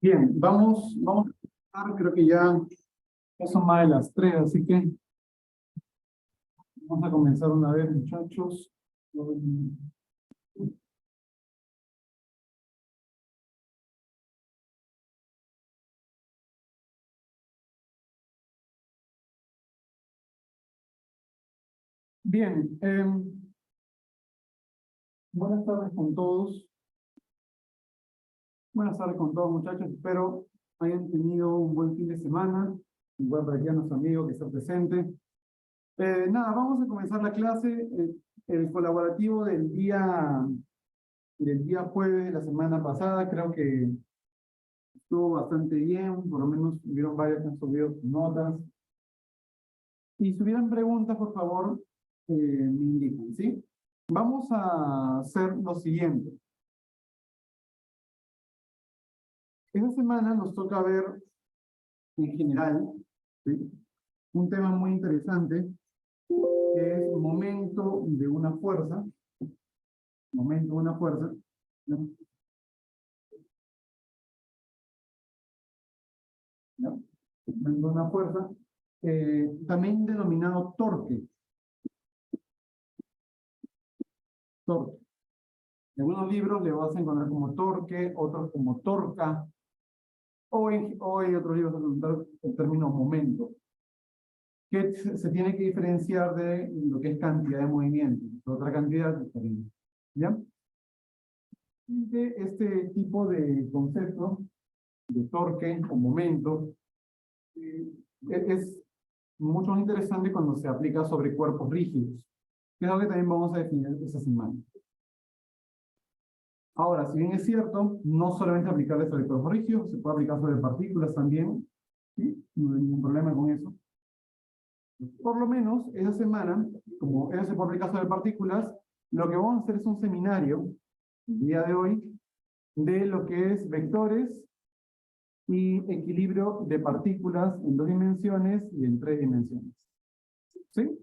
Bien, vamos a empezar, creo que ya son más de las 3, así que vamos a comenzar una vez, muchachos. Bien, buenas tardes con todos. Buenas tardes con todos, muchachos. Espero hayan tenido un buen fin de semana. Igual para aquí a nuestro amigo que está presente. Nada, vamos a comenzar la clase. El colaborativo del día jueves de la semana pasada, creo que estuvo bastante bien, por lo menos hubieron varios que han subido sus notas. Y si hubieran preguntas, por favor, me indican, ¿sí? Vamos a hacer lo siguiente. Esta semana nos toca ver, en general, ¿sí?, un tema muy interesante, que es momento de una fuerza. Momento de una fuerza, ¿no? ¿No? Momento de una fuerza, también denominado torque. Torque. En algunos libros le vas a encontrar como torque, otros como torca, o en otros libros vas a encontrar el término momento, que se tiene que diferenciar de lo que es cantidad de movimiento, otra cantidad diferente. ¿Ya? Este tipo de concepto de torque o momento es mucho más interesante cuando se aplica sobre cuerpos rígidos, que es algo que también vamos a definir esta semana. Ahora, si bien es cierto, no solamente aplicarle sobre cuerpos rígidos, se puede aplicar sobre partículas también, ¿sí? No hay ningún problema con eso. Por lo menos, esa semana, como eso se puede aplicar sobre partículas, lo que vamos a hacer es un seminario, el día de hoy, de lo que es vectores y equilibrio de partículas en 2 dimensiones y en 3 dimensiones. ¿Sí?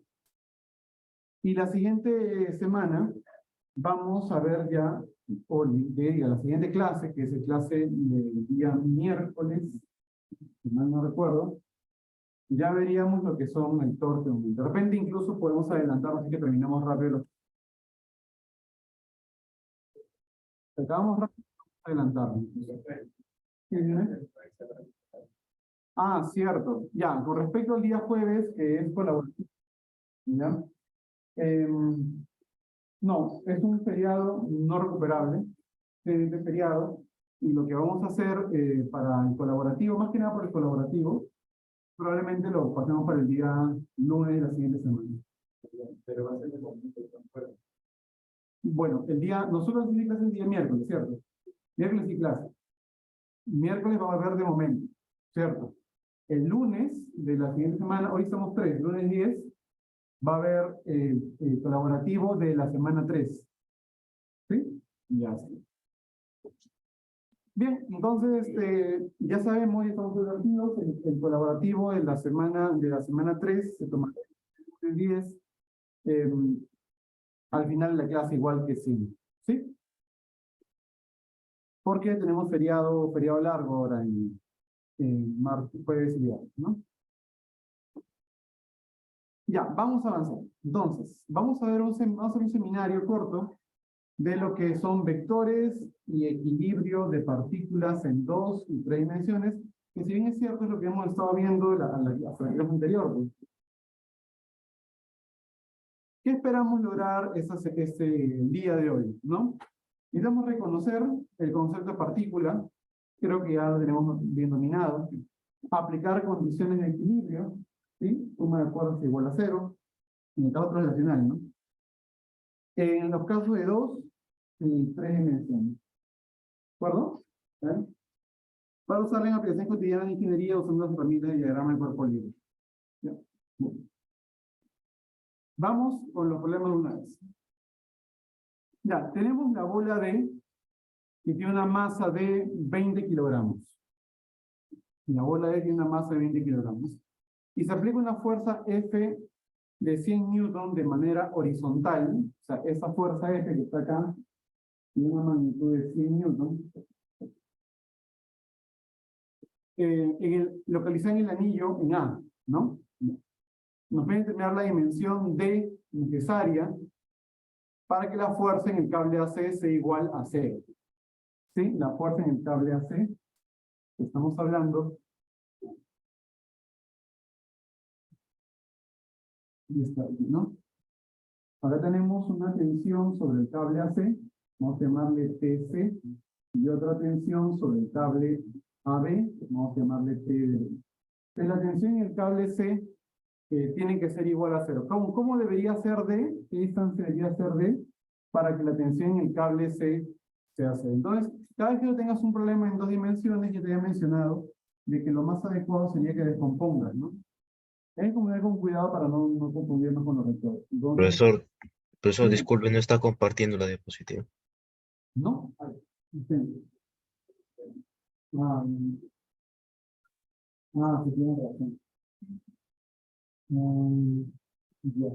Y la siguiente semana vamos a ver ya, o la siguiente clase, que es la clase del día miércoles, si mal no recuerdo, ya veríamos lo que son el torque. De repente incluso podemos adelantar, así que terminamos rápido. Acabamos rápido, adelantarnos. Ah, cierto. Ya, con respecto al día jueves, que es colaborativo, ¿ya? No, es un feriado no recuperable, de feriado, y lo que vamos a hacer para el colaborativo, más que nada por el colaborativo, probablemente lo pasemos para el día lunes de la siguiente semana. Pero va a ser de momento. Bueno, nosotros tenemos clase el día miércoles, ¿cierto? Miércoles y clase. Miércoles va a haber de momento, ¿cierto? El lunes de la siguiente semana, hoy estamos 3, lunes 10, va a haber el colaborativo de la semana 3. ¿Sí? Ya sí. Bien, entonces ya sabemos, ya estamos advertidos, el colaborativo de la semana 3 se tomará el 10, al final de la clase igual que sí. ¿Sí? Porque tenemos feriado largo ahora en martes, jueves y viernes, ¿no? Ya, vamos a avanzar. Entonces, vamos a hacer un seminario corto de lo que son vectores y equilibrio de partículas en 2 y 3 dimensiones, que si bien es cierto es lo que hemos estado viendo hasta la clase anterior. Pues. ¿Qué esperamos lograr este día de hoy? ¿No? Necesitamos reconocer el concepto de partícula, creo que ya lo tenemos bien dominado, aplicar condiciones de equilibrio, ¿sí? Suma de cuerdas igual a 0, en el caso relacional, ¿no? En los casos de 2 y 3 dimensiones. ¿De acuerdo? ¿Eh? Para usar en aplicación cotidiana de ingeniería usando las herramientas de diagrama de cuerpo libre. ¿Ya? Vamos con los problemas de una vez. Ya, tenemos la bola D que tiene una masa de 20 kilogramos. La bola D tiene una masa de 20 kilogramos. Y se aplica una fuerza F de 100 newton de manera horizontal. O sea, esa fuerza F que está acá tiene una magnitud de 100 newton. localizada en el anillo en A, ¿no? Nos puede determinar la dimensión D necesaria para que la fuerza en el cable AC sea igual a 0. ¿Sí? La fuerza en el cable AC, que estamos hablando, y está aquí, ¿no? Ahora tenemos una tensión sobre el cable AC, vamos a llamarle TC, y otra tensión sobre el cable AB, vamos a llamarle TD. Entonces la tensión en el cable C tiene que ser igual a 0. ¿Cómo debería ser D? ¿Qué distancia debería ser D para que la tensión en el cable C sea 0? Entonces, cada vez que tú tengas un problema en 2 dimensiones, yo te había mencionado de que lo más adecuado sería que descompongas, ¿no? Hay que comer con cuidado para no confundirnos con los vectores. Entonces, Profesor, dime, disculpe, no está compartiendo la diapositiva. ¿no? Sí. Ah, sí, tienes razón. Ya,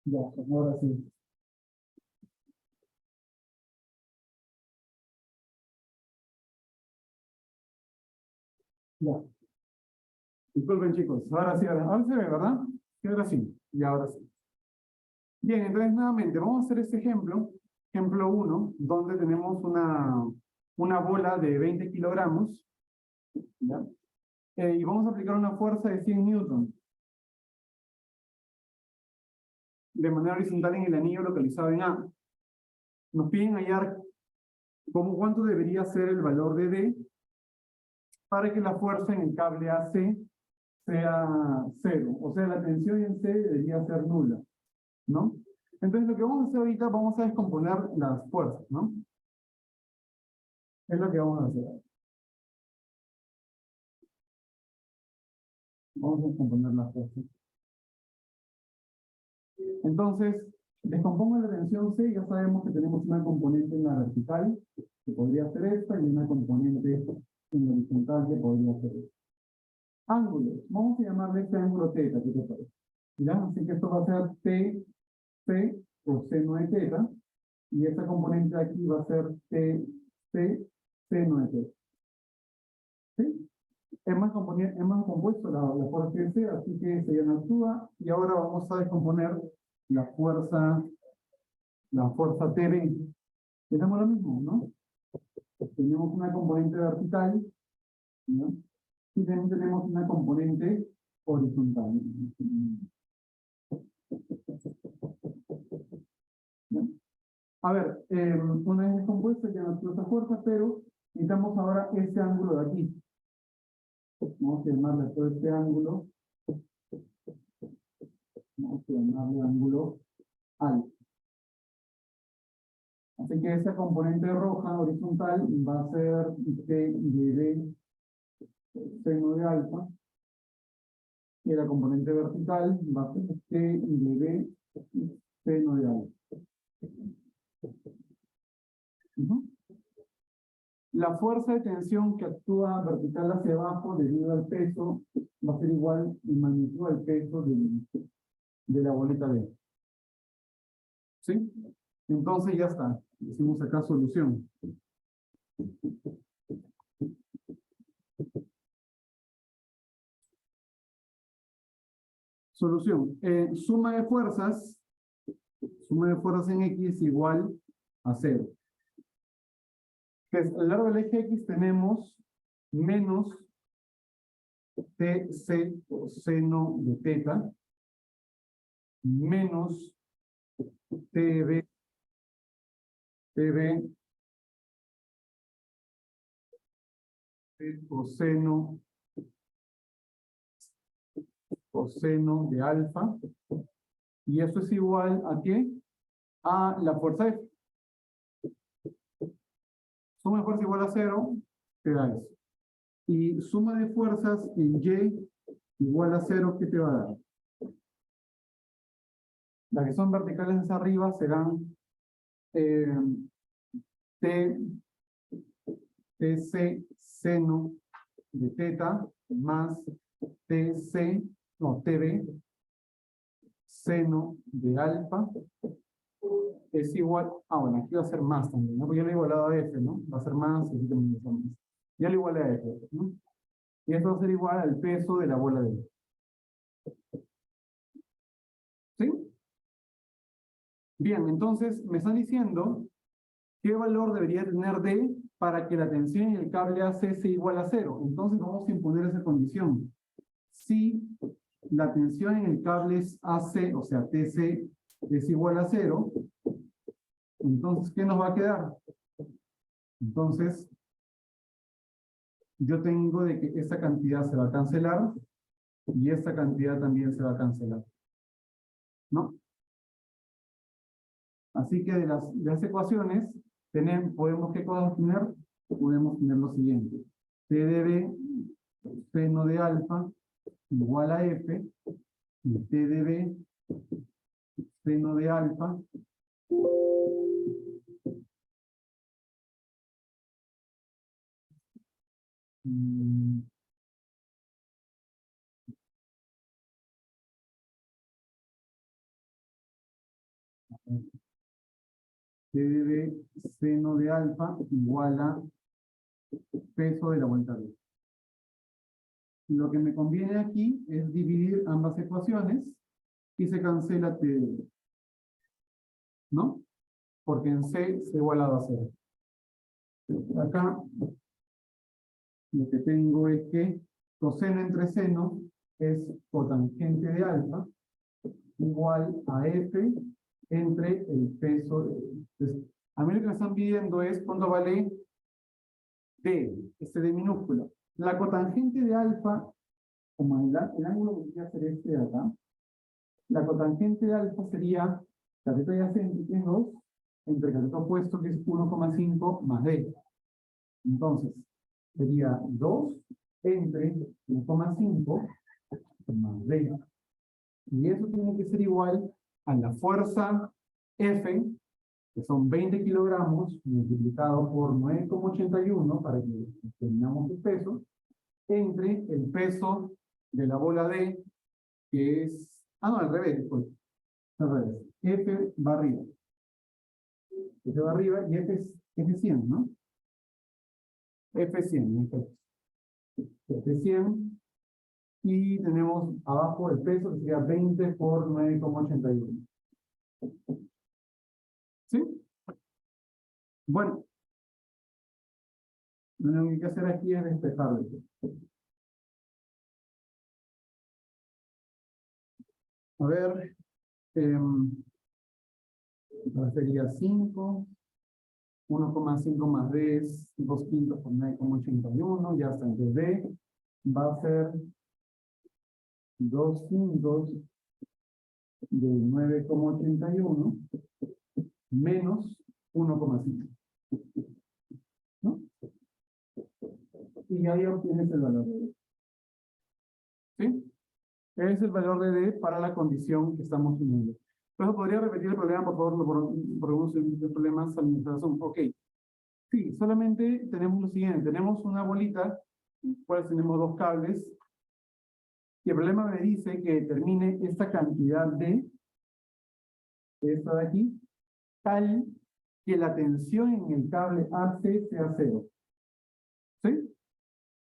ya, ahora sí. Ya. Disculpen, chicos. Ahora sí, ahora se ve, ¿verdad? Sí, ahora sí. Y ahora sí. Bien, entonces nuevamente vamos a hacer este ejemplo, ejemplo 1, donde tenemos una bola de 20 kilogramos, ¿ya? Y vamos a aplicar una fuerza de 100 newtons de manera horizontal en el anillo localizado en A. Nos piden hallar cuánto debería ser el valor de D para que la fuerza en el cable AC sea 0. O sea, la tensión en C debería ser nula, ¿no? Entonces lo que vamos a hacer ahorita, vamos a descomponer las fuerzas, ¿no? Es lo que vamos a hacer. Vamos a descomponer las fuerzas. Entonces, descompongo la tensión C, ya sabemos que tenemos una componente en la vertical, que podría ser esta, y una componente en la horizontal, que podría ser esta. Ángulos, vamos a llamarle este ángulo θ, ¿qué te parece? ¿Ya? Así que esto va a ser T, C, coseno de θ, y esta componente de aquí va a ser T, C, seno de θ. ¿Sí? Hemos compuesto la fuerza de C, así que se ya no actúa, y ahora vamos a descomponer la fuerza TB. Tenemos lo mismo, ¿no? Tenemos una componente vertical, ¿no? Y también tenemos una componente horizontal, ¿no? A ver, una vez descompuesta ya no esa fuerza, pero necesitamos ahora este ángulo de aquí. Vamos a llamarle todo este ángulo. Vamos a llamarle ángulo alfa. Así que esa componente roja horizontal va a ser T de D seno de alfa. Y la componente vertical va a ser T de D seno de alfa. La fuerza de tensión que actúa vertical hacia abajo debido al peso va a ser igual en magnitud al peso de la bolita B. ¿Sí? Entonces ya está. Decimos acá solución. Solución. Suma de fuerzas en X igual a 0. Que a lo largo del eje X tenemos menos TC coseno de θ menos TB coseno de alfa, y eso es igual a ¿qué? A la fuerza F. Suma de fuerza igual a 0, te da eso. Y suma de fuerzas en Y igual a 0, ¿qué te va a dar? Las que son verticales hacia arriba serán TC seno de θ más TB seno de alfa es igual, bueno, aquí va a ser más también, ¿no? Porque ya lo he igualado a F, ¿no? Va a ser más, y aquí también va a ser más. Ya lo igualé a F, ¿no? Y esto va a ser igual al peso de la bola de D. ¿Sí? Bien, entonces me están diciendo qué valor debería tener D para que la tensión en el cable AC sea igual a cero. Entonces vamos a imponer esa condición. Si la tensión en el cable es AC, o sea, TC es igual a cero, entonces, ¿qué nos va a quedar? Entonces, yo tengo de que esta cantidad se va a cancelar y esta cantidad también se va a cancelar, ¿no? Así que de las ecuaciones, podemos, ¿qué cosas tener? Podemos tener lo siguiente. T de B, seno de alfa, igual a F, y T de B, seno de alfa, mm, T de B, seno de alfa, igual a peso de la vuelta B. Lo que me conviene aquí es dividir ambas ecuaciones y se cancela T de B, ¿no? Porque en C se igualado a cero. Acá lo que tengo es que coseno entre seno es cotangente de alfa igual a F entre el peso de... A mí lo que me están pidiendo es cuánto vale D, este D minúscula. La cotangente de alfa, como el ángulo que voy a hacer este de acá, la cotangente de alfa sería cateto adyacente, que es 2, entre cateto opuesto, que es 1,5 más D. Entonces, sería 2 entre 1,5 más D. Y eso tiene que ser igual a la fuerza F, que son 20 kilogramos, multiplicado por 9,81 para que determinamos el peso, entre el peso de la bola D, que es... no, al revés, pues. Al revés. F va arriba. F va arriba y F es F100, ¿no? F100, F100. Y tenemos abajo el peso, que sería 20 por 9,81. ¿Sí? Bueno, lo único que hay que hacer aquí es despejarlo. A ver, sería 5, 1,5 más D es 2 quintos por 9,81, ya está. Entonces D va a ser 2 quintos de 9,81 menos 1,5, ¿no? Y ahí obtienes el valor de D. ¿Sí? Es el valor de D para la condición que estamos teniendo. Entonces, ¿podría repetir el problema, por favor? Por algunos problemas administración. Ok. Sí, solamente tenemos lo siguiente. Tenemos una bolita, pues tenemos dos cables, y el problema me dice que determine esta cantidad de esta de aquí, tal que la tensión en el cable AC sea cero. ¿Sí?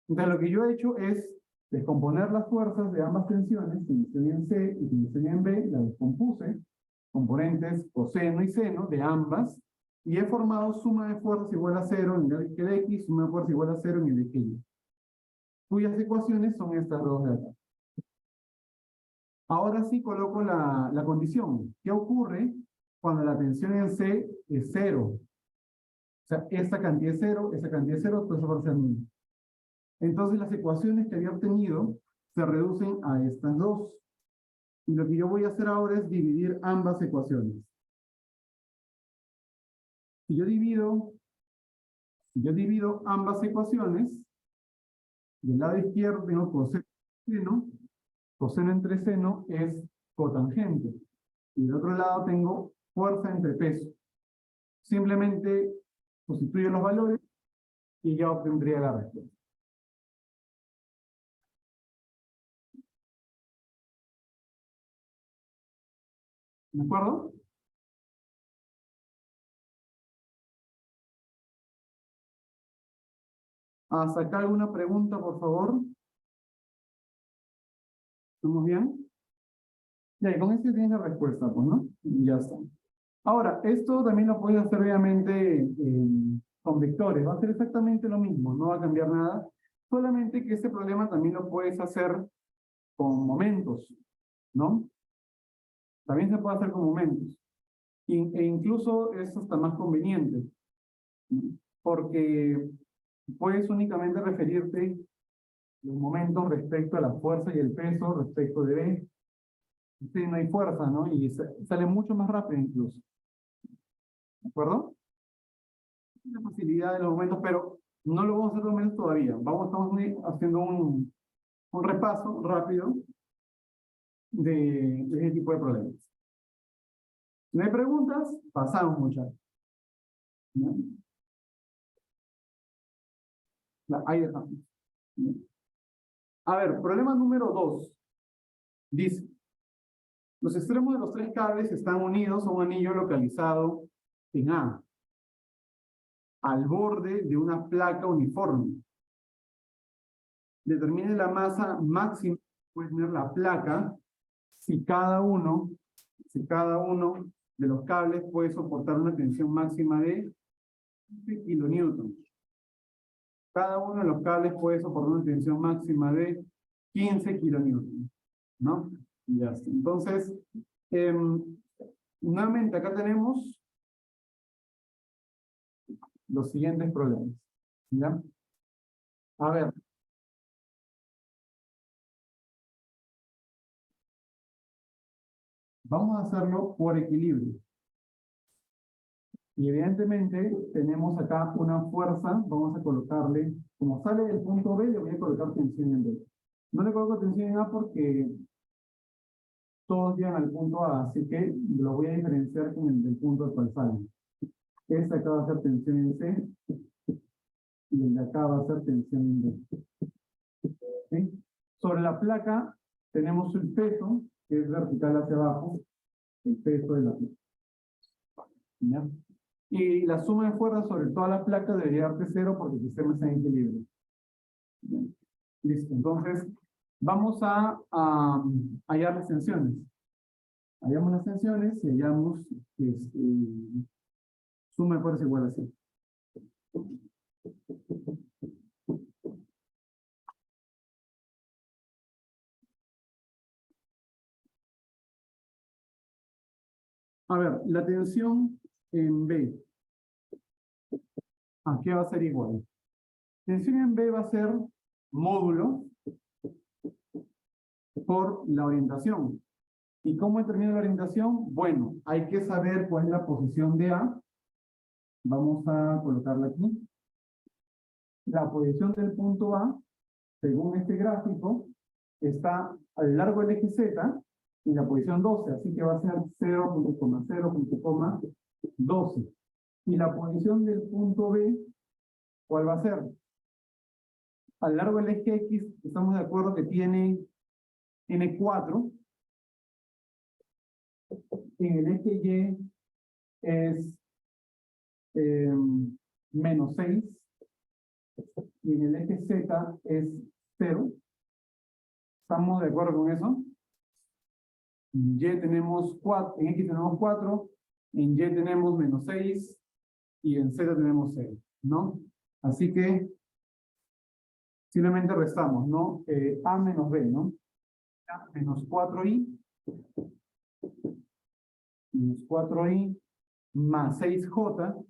Entonces, lo que yo he hecho es descomponer las fuerzas de ambas tensiones, tensión en C y tensión en B, la descompuse, componentes coseno y seno de ambas, y he formado suma de fuerzas igual a cero en el eje de X, suma de fuerzas igual a cero en el eje Y, cuyas ecuaciones son estas dos de acá. Ahora sí coloco la condición. ¿Qué ocurre cuando la tensión en C es cero? O sea, esta cantidad es cero, esa cantidad es cero, pues eso va a ser nula. Entonces las ecuaciones que había obtenido se reducen a estas dos. Y lo que yo voy a hacer ahora es dividir ambas ecuaciones. Si yo divido ambas ecuaciones, del lado izquierdo tengo coseno entre seno es cotangente. Y del otro lado tengo fuerza entre peso. Simplemente sustituyo los valores y ya obtendría la respuesta. ¿De acuerdo? ¿Hasta acá alguna pregunta, por favor? ¿Estamos bien? Ya, y con esto tienes la respuesta, pues, ¿no? Y ya está. Ahora, esto también lo puedes hacer, obviamente, con vectores. Va a ser exactamente lo mismo, no va a cambiar nada. Solamente que este problema también lo puedes hacer con momentos, ¿no? También se puede hacer con momentos. E incluso es hasta más conveniente, ¿no? Porque puedes únicamente referirte los momentos respecto a la fuerza y el peso respecto de B. Sí, no hay fuerza, ¿no? Y sale mucho más rápido incluso. ¿De acuerdo? La facilidad de los momentos, pero no lo vamos a hacer los momentos todavía. Estamos haciendo un repaso rápido de ese tipo de problemas. Si no hay preguntas, pasamos, muchachos. ¿No? Ahí dejamos. ¿No? A ver, problema número 2. Dice, los extremos de los tres cables están unidos a un anillo localizado en A, al borde de una placa uniforme. Determine la masa máxima que puede tener la placa si cada uno de los cables puede soportar una tensión máxima de 15 kilonewtons. Cada uno de los cables puede soportar una tensión máxima de 15 kilonewtons, ¿no? Ya está. Entonces, nuevamente acá tenemos los siguientes problemas, ¿ya? A ver. Vamos a hacerlo por equilibrio. Y evidentemente tenemos acá una fuerza, vamos a colocarle, como sale del punto B, le voy a colocar tensión en B. No le coloco tensión en A porque todos llegan al punto A, así que lo voy a diferenciar con el del punto al cual sale. Este acá va a ser tensión en C y el de acá va a ser tensión en B. ¿Sí? Sobre la placa tenemos el peso, que es vertical hacia abajo, el peso de la placa. ¿Ya? Y la suma de fuerzas sobre toda la placa debería darte 0 porque el sistema está en equilibrio. Bien. Listo, entonces vamos a hallar las tensiones. Hallamos las tensiones y hallamos suma de fuerzas igual a 0. A ver, la tensión en B, ¿a qué va a ser igual? Tensión en B va a ser módulo por la orientación. ¿Y cómo determina la orientación? Bueno, hay que saber cuál es la posición de A. Vamos a colocarla aquí. La posición del punto A, según este gráfico, está a lo largo del eje Z en la posición 12, así que va a ser 0.0.12. Y la posición del punto B, ¿cuál va a ser? A lo largo del eje X, estamos de acuerdo que tiene N4. En el eje Y es menos 6. Y en el eje Z es 0. ¿Estamos de acuerdo con eso? En Y tenemos 4, en X tenemos 4, en Y tenemos menos 6 y en Z tenemos 0, ¿no? Así que simplemente restamos, ¿no? A menos B, ¿no? A menos 4i más 6j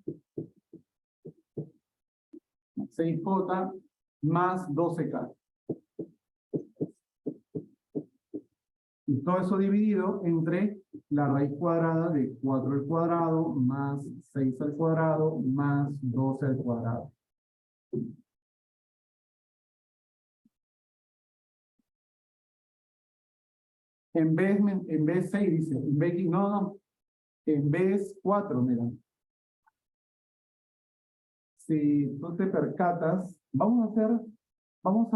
más 12k. Y todo eso dividido entre la raíz cuadrada de 4 al cuadrado más 6 al cuadrado más 12 al cuadrado. En vez 6 dice, en vez, no, en vez 4, mira. Si tú te percatas, vamos a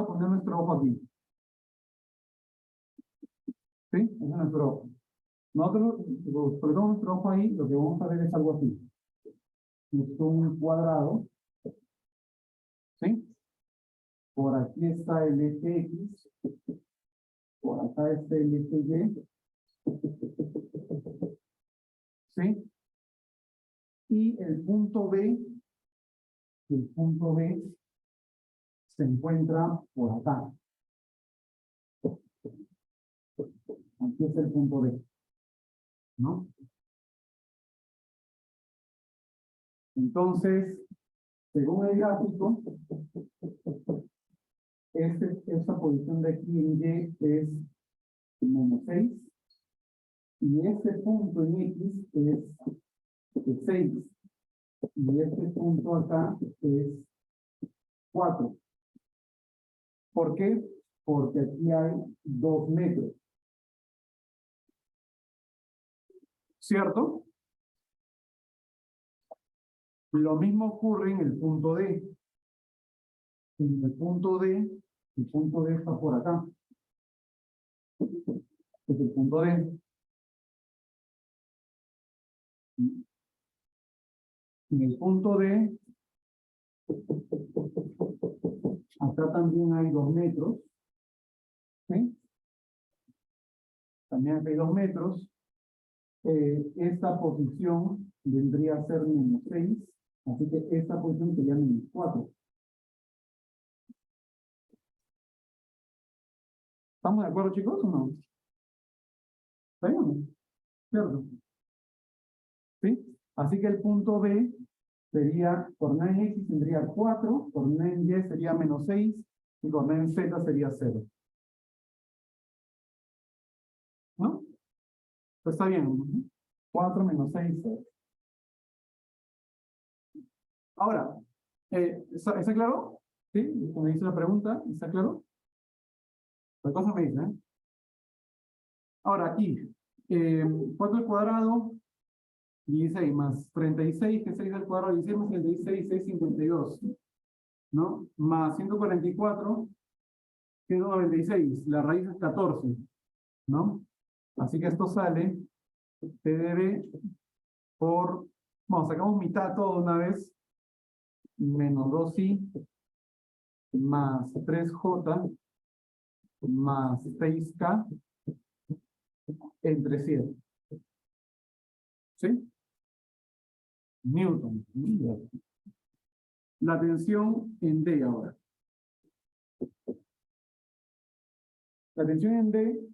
poner nuestro ojo aquí. ¿Sí? Ese es nuestro ojo. Nosotros, colocamos nuestro ojo ahí, lo que vamos a ver es algo así. Es un cuadrado. ¿Sí? Por aquí está el eje X. Por acá está el eje Y. ¿Sí? Y el punto B se encuentra por acá. Aquí es el punto B, ¿no? Entonces, según el gráfico, esta posición de aquí en Y es -6, y este punto en X es 6, y este punto acá es 4. ¿Por qué? Porque aquí hay 2 metros. ¿Cierto? Lo mismo ocurre en el punto D. En el punto D está por acá. Es el punto D. En el punto D, acá también hay 2 metros. ¿Sí? También acá hay 2 metros. Esta posición vendría a ser -6. Así que esta posición sería -4. ¿Estamos de acuerdo, chicos, o no? ¿Está bien? ¿Cierto? ¿Sí? Así que el punto B sería, coordenada en X tendría 4, coordenada en Y sería -6, y coordenada en Z sería 0. ¿No? Pues está bien. 4 menos 6, 0. Ahora, ¿está claro? ¿Sí? Me dice la pregunta, ¿está claro? La cosa me dice, ¿eh? Ahora, aquí, 4 al cuadrado, 16 más 36, que es 6 al cuadrado, 16 más 36, 652, ¿no? Más 144, 196, la raíz es 14, ¿no? Así que esto sale TDB por, bueno, sacamos mitad todo una vez, menos 2i, más 3j, más 6k, entre 7. ¿Sí? Newton. La tensión en D ahora. La tensión en D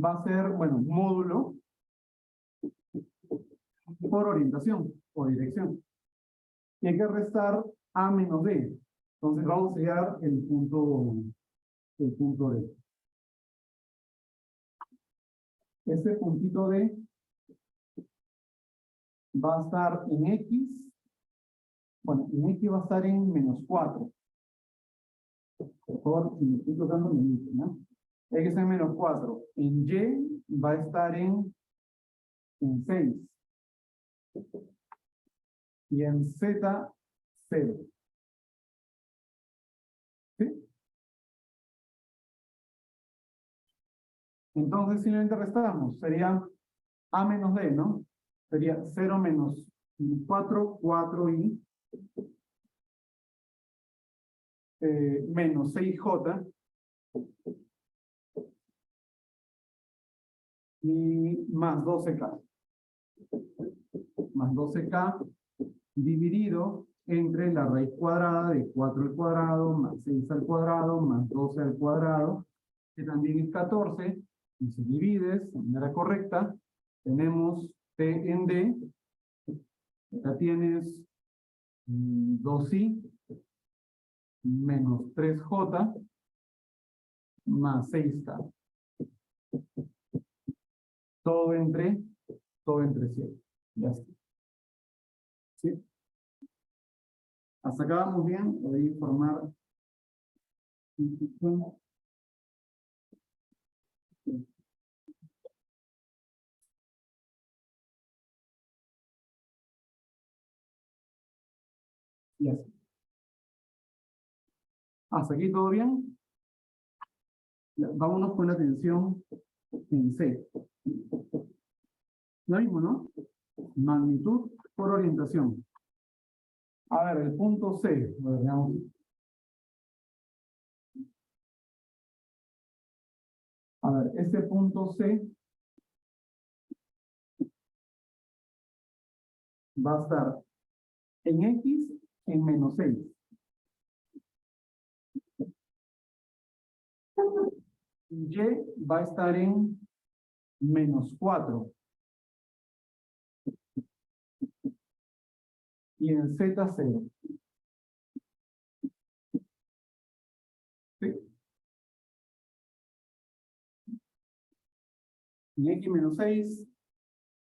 va a ser, bueno, módulo por orientación o dirección. Y hay que restar A menos D. Entonces vamos a hallar el punto D. Ese puntito D va a estar en X. Bueno, en X va a estar en -4. Por favor, si me estoy tocando, me dicen, ¿no? X en -4. En Y va a estar en 6. Y en Z, 0. ¿Sí? Entonces, simplemente restamos. Sería A menos D, ¿no? Sería 0 menos 4, 4i, menos 6j, y más 12k. Más 12k dividido entre la raíz cuadrada de 4 al cuadrado, más 6 al cuadrado, más 12 al cuadrado, que también es 14, y si divides de manera correcta, tenemos T en D, acá tienes 2i, menos 3j, más 6k. Todo entre 7. Ya está. ¿Sí? Hasta acá vamos bien. Voy a informar. Ya está. Hasta aquí todo bien. Ya, vámonos con la tensión en C. Lo mismo, ¿no? Magnitud por orientación. A ver, el punto C. Veamos. A ver, este punto C va a estar en X en menos 6. Y va a estar en menos 4. Y en Z 0. ¿Sí? En X menos 6,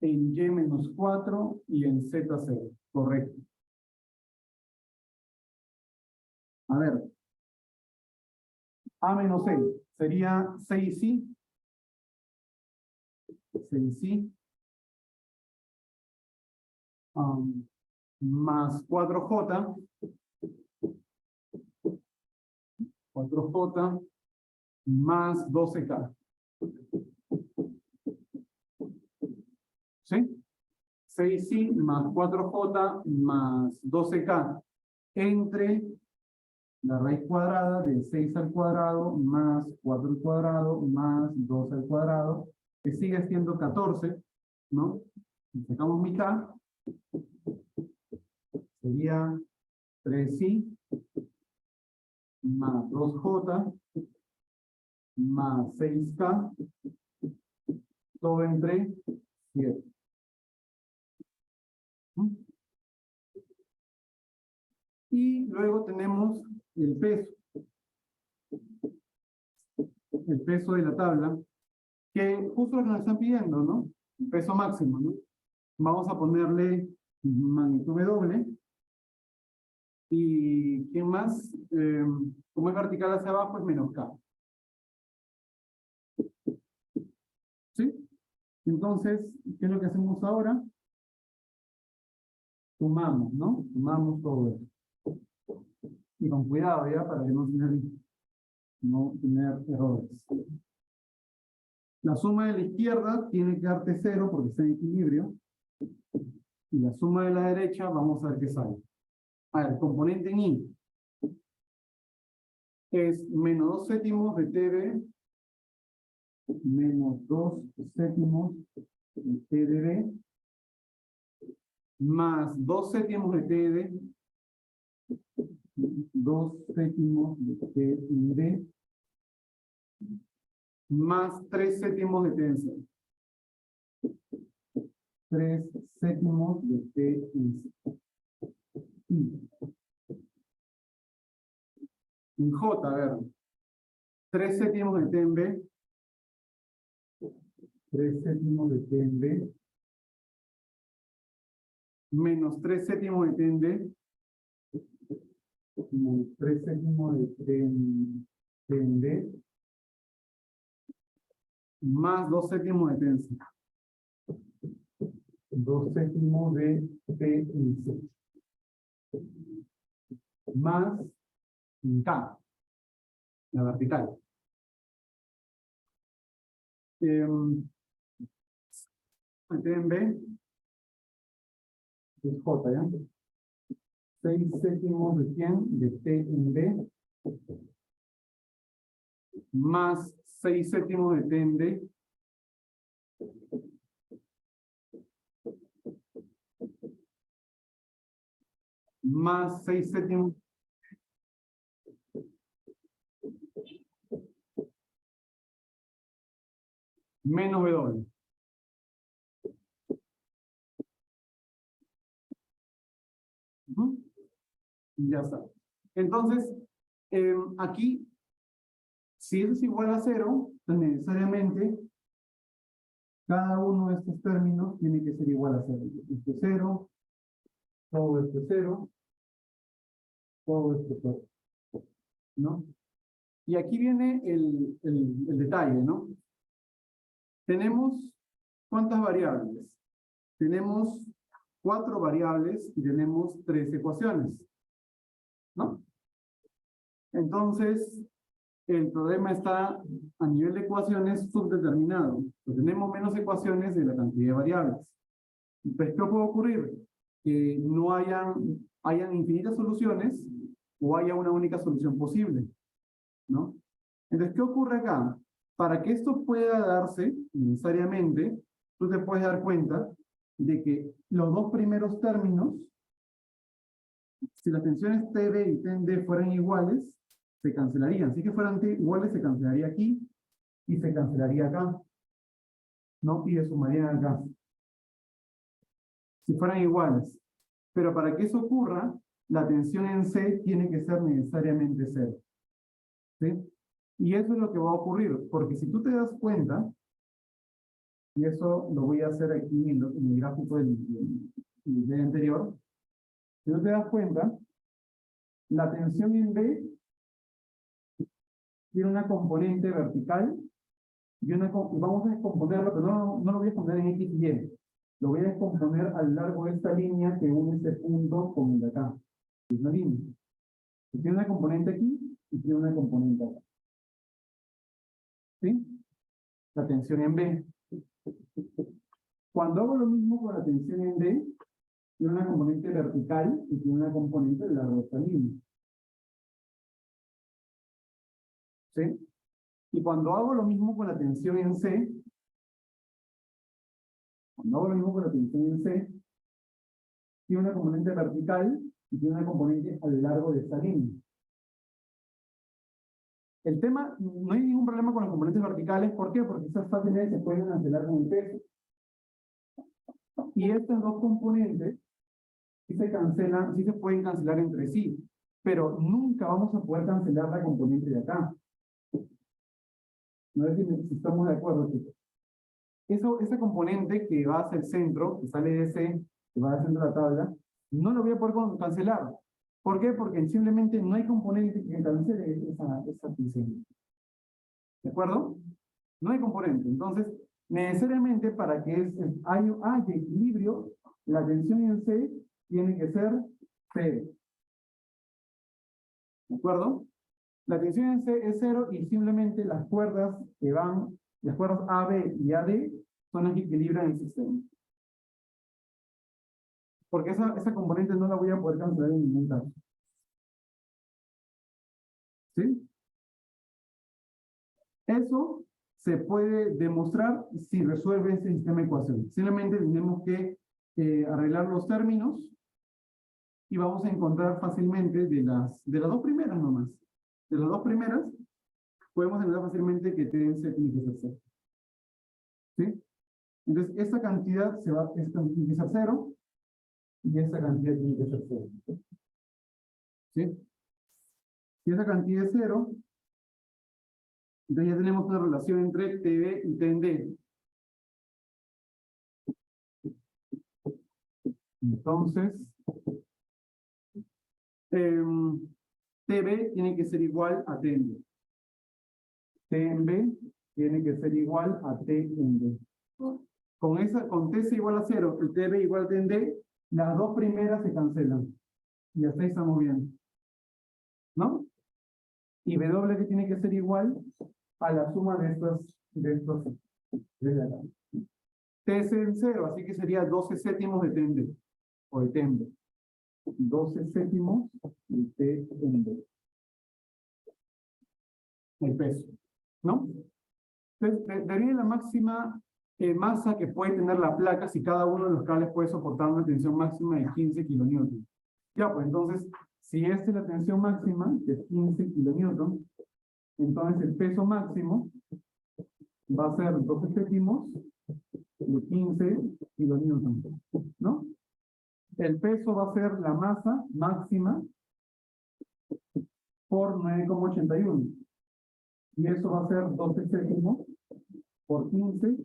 en Y menos 4 y en Z 0. Correcto. A ver. A menos 6 sería 6i. 6i. Más 4j. 4j más 12k. ¿Sí? 6i más 4j más 12k entre la raíz cuadrada de 6 al cuadrado más 4 al cuadrado más 2 al cuadrado, que sigue siendo 14, ¿no? Si sacamos mitad, sería 3i más 2j más 6k, todo entre 7. Y luego tenemos el peso de la tabla, que justo lo que nos están pidiendo, ¿no? El peso máximo, ¿no? Vamos a ponerle magnitud W. Y ¿quién más? Como es vertical hacia abajo, es menos K. ¿Sí? Entonces, ¿qué es lo que hacemos ahora? Sumamos, ¿no? Sumamos todo esto. Y con cuidado, ¿ya? Para que no tener errores. La suma de la izquierda tiene que darte 0 porque está en equilibrio. Y la suma de la derecha, vamos a ver qué sale. A ver, componente en I es menos 2 séptimos de TB, menos 2 séptimos de TDB, más 2 séptimos de TD, 2 séptimos de TD, más 3 séptimos de TN. 3 séptimos de TN. En J, a ver, 3 séptimos de TNB, 3 séptimos de TNB, menos 3 séptimos de TND, menos 3 séptimos de TND, más 2 séptimos de TNC. 2 séptimos de TNC. Más K, la vertical. TNB es J, ¿ya? 6 séptimos de 100 de TNB más 6 séptimos de TND más 6 séptimos menos W. Ya está. Entonces, aquí, si eso es igual a 0, pues necesariamente cada uno de estos términos tiene que ser igual a 0. Este es 0, todo esto es 0, todo esto es 0. ¿No? Y aquí viene el detalle, ¿no? Tenemos, ¿cuántas variables? Tenemos 4 variables y tenemos 3 ecuaciones, ¿no? Entonces, el problema está a nivel de ecuaciones subdeterminado. Pues tenemos menos ecuaciones de la cantidad de variables. Entonces, ¿qué puede ocurrir? Que no hayan infinitas soluciones o haya una única solución posible, ¿no? Entonces, ¿qué ocurre acá? Para que esto pueda darse necesariamente, tú te puedes dar cuenta de que los dos primeros términos, si las tensiones TB y TND fueran iguales, se cancelarían. Si que fueran iguales, se cancelaría aquí y se cancelaría acá, ¿no? Y se sumarían acá. Si fueran iguales. Pero para que eso ocurra, la tensión en C tiene que ser necesariamente cero. ¿Sí? Y eso es lo que va a ocurrir, porque si tú te das cuenta, y eso lo voy a hacer aquí en el gráfico del anterior, si tú te das cuenta, la tensión en B tiene una componente vertical y vamos a descomponerlo, pero no lo voy a descomponer en X y Y. Lo voy a descomponer a lo largo de esta línea que une este punto con el de acá. Es una línea. Tiene una componente aquí y tiene una componente acá. ¿Sí? La tensión en B. Cuando hago lo mismo con la tensión en D, tiene una componente vertical y tiene una componente de largo de esta línea. ¿Sí? Y cuando hago lo mismo con la tensión en C, tiene una componente vertical y tiene una componente a lo largo de esta línea. El tema, no hay ningún problema con las componentes verticales, ¿por qué? Porque estas fáciles se pueden cancelar con el peso. Y estas dos componentes sí se pueden cancelar entre sí, pero nunca vamos a poder cancelar la componente de acá. No sé si estamos de acuerdo, chicos. Esa componente que va hacia el centro, que sale de C, que va al centro de la tabla, no lo voy a poder cancelar. ¿Por qué? Porque simplemente no hay componente que cancele esa tensión. ¿De acuerdo? No hay componente. Entonces, necesariamente para que haya equilibrio, la tensión en C tiene que ser cero. ¿De acuerdo? La tensión en C es cero y simplemente las cuerdas AB y AD son las que equilibran el sistema. Porque esa componente no la voy a poder cancelar en ningún caso. ¿Sí? Eso se puede demostrar si resuelve este sistema de ecuaciones. Simplemente tenemos que arreglar los términos y vamos a encontrar fácilmente de las dos primeras nomás. De las dos primeras, podemos encontrar fácilmente que TNC tiene que ser cero. ¿Sí? Entonces, esta cantidad tiene que ser cero y esta cantidad tiene que ser cero. ¿Sí? Si esa cantidad es cero, entonces ya tenemos una relación entre TB y TND. Entonces, TB tiene que ser igual a TND. TNB tiene que ser igual a TND. Con TC igual a 0 y TB igual a TND, las dos primeras se cancelan. Y hasta ahí estamos bien. ¿No? Y W que tiene que ser igual a la suma de estos de acá. TC en 0, así que sería 12 séptimos de TND. O de TND. 12 séptimos de TND. El peso. ¿No? Entonces, debería la máxima masa que puede tener la placa si cada uno de los cables puede soportar una tensión máxima de 15 kilonewtons. Ya, pues entonces, si esta es la tensión máxima, que es 15 kilonewtons, entonces el peso máximo va a ser 12 séptimos de 15 kilonewtons, ¿no? El peso va a ser la masa máxima por 9,81. Y eso va a ser 12 séptimos por 15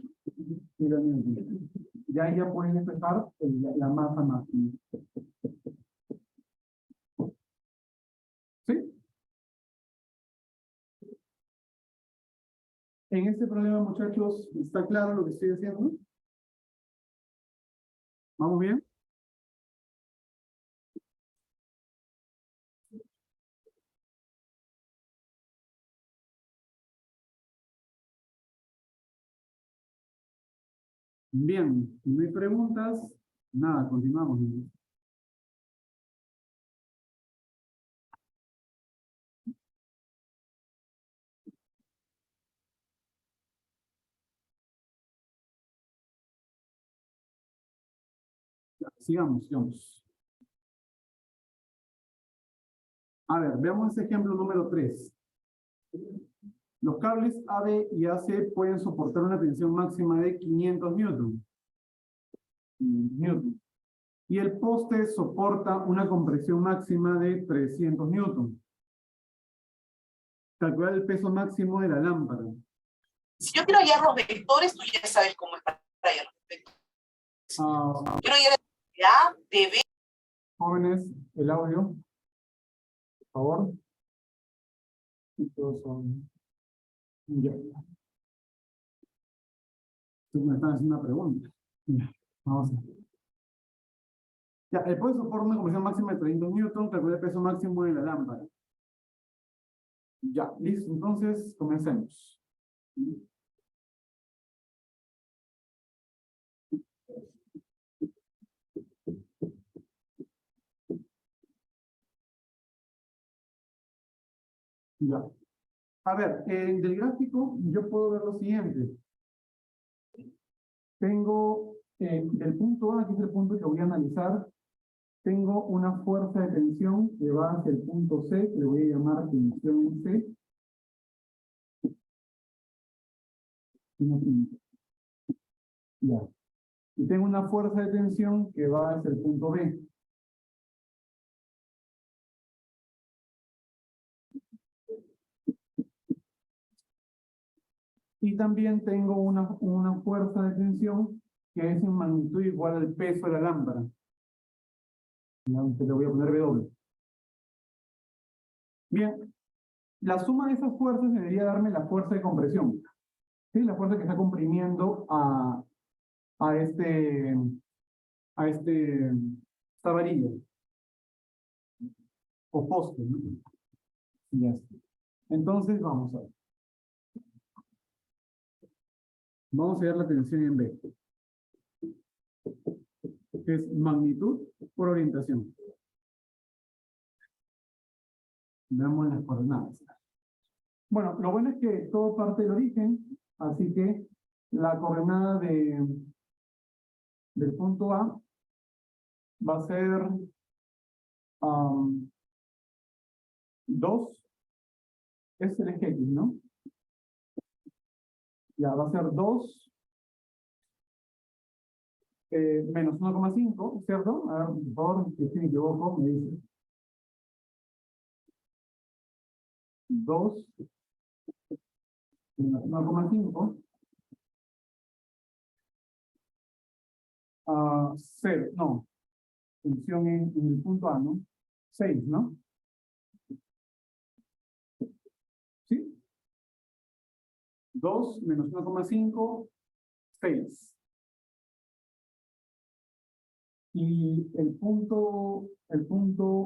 kilonewtons. Y ahí ya pueden expresar la masa máxima. ¿Sí? En este problema, muchachos, ¿está claro lo que estoy haciendo? ¿Vamos bien? Bien, si no hay preguntas, nada, continuamos. sigamos. A ver, veamos este ejemplo número 3. Los cables AB y AC pueden soportar una tensión máxima de 500 newton. Y el poste soporta una compresión máxima de 300 newton. Calcular el peso máximo de la lámpara. Si yo quiero hallar los vectores, tú ya sabes cómo es para hallar los vectores. Quiero hallar el A, de B. Jóvenes, el audio, por favor. Y todos son... Ya. Me están haciendo una pregunta. Ya, vamos a ver. Ya, el poste soporta una compresión máxima de 300 newton, calcula el peso máximo de la lámpara. Ya, listo, entonces comencemos. Ya. A ver, del gráfico yo puedo ver lo siguiente. Tengo el punto A, que es el punto que voy a analizar. Tengo una fuerza de tensión que va hacia el punto C, que le voy a llamar tensión C. Ya. Y tengo una fuerza de tensión que va hacia el punto B. Y también tengo una fuerza de tensión que es en magnitud igual al peso de la lámpara. Le voy a poner W. Bien, la suma de esas fuerzas debería darme la fuerza de compresión. ¿Sí? La fuerza que está comprimiendo a esta varilla. O poste, ¿no? Ya está. Entonces, vamos a ver. Vamos a hallar la tensión en B. Que es magnitud por orientación. Veamos las coordenadas. Bueno, lo bueno es que todo parte del origen, así que la coordenada del punto A va a ser 2, es el eje X, ¿no? Ya, va a ser 2 menos 1,5, ¿cierto? A ver, por favor, si me equivoco, me dice. 2 menos 1,5. 0, no. Función en el punto A, ¿no? 6, ¿no? ¿Sí? 2 menos 1,5, 6. Y el punto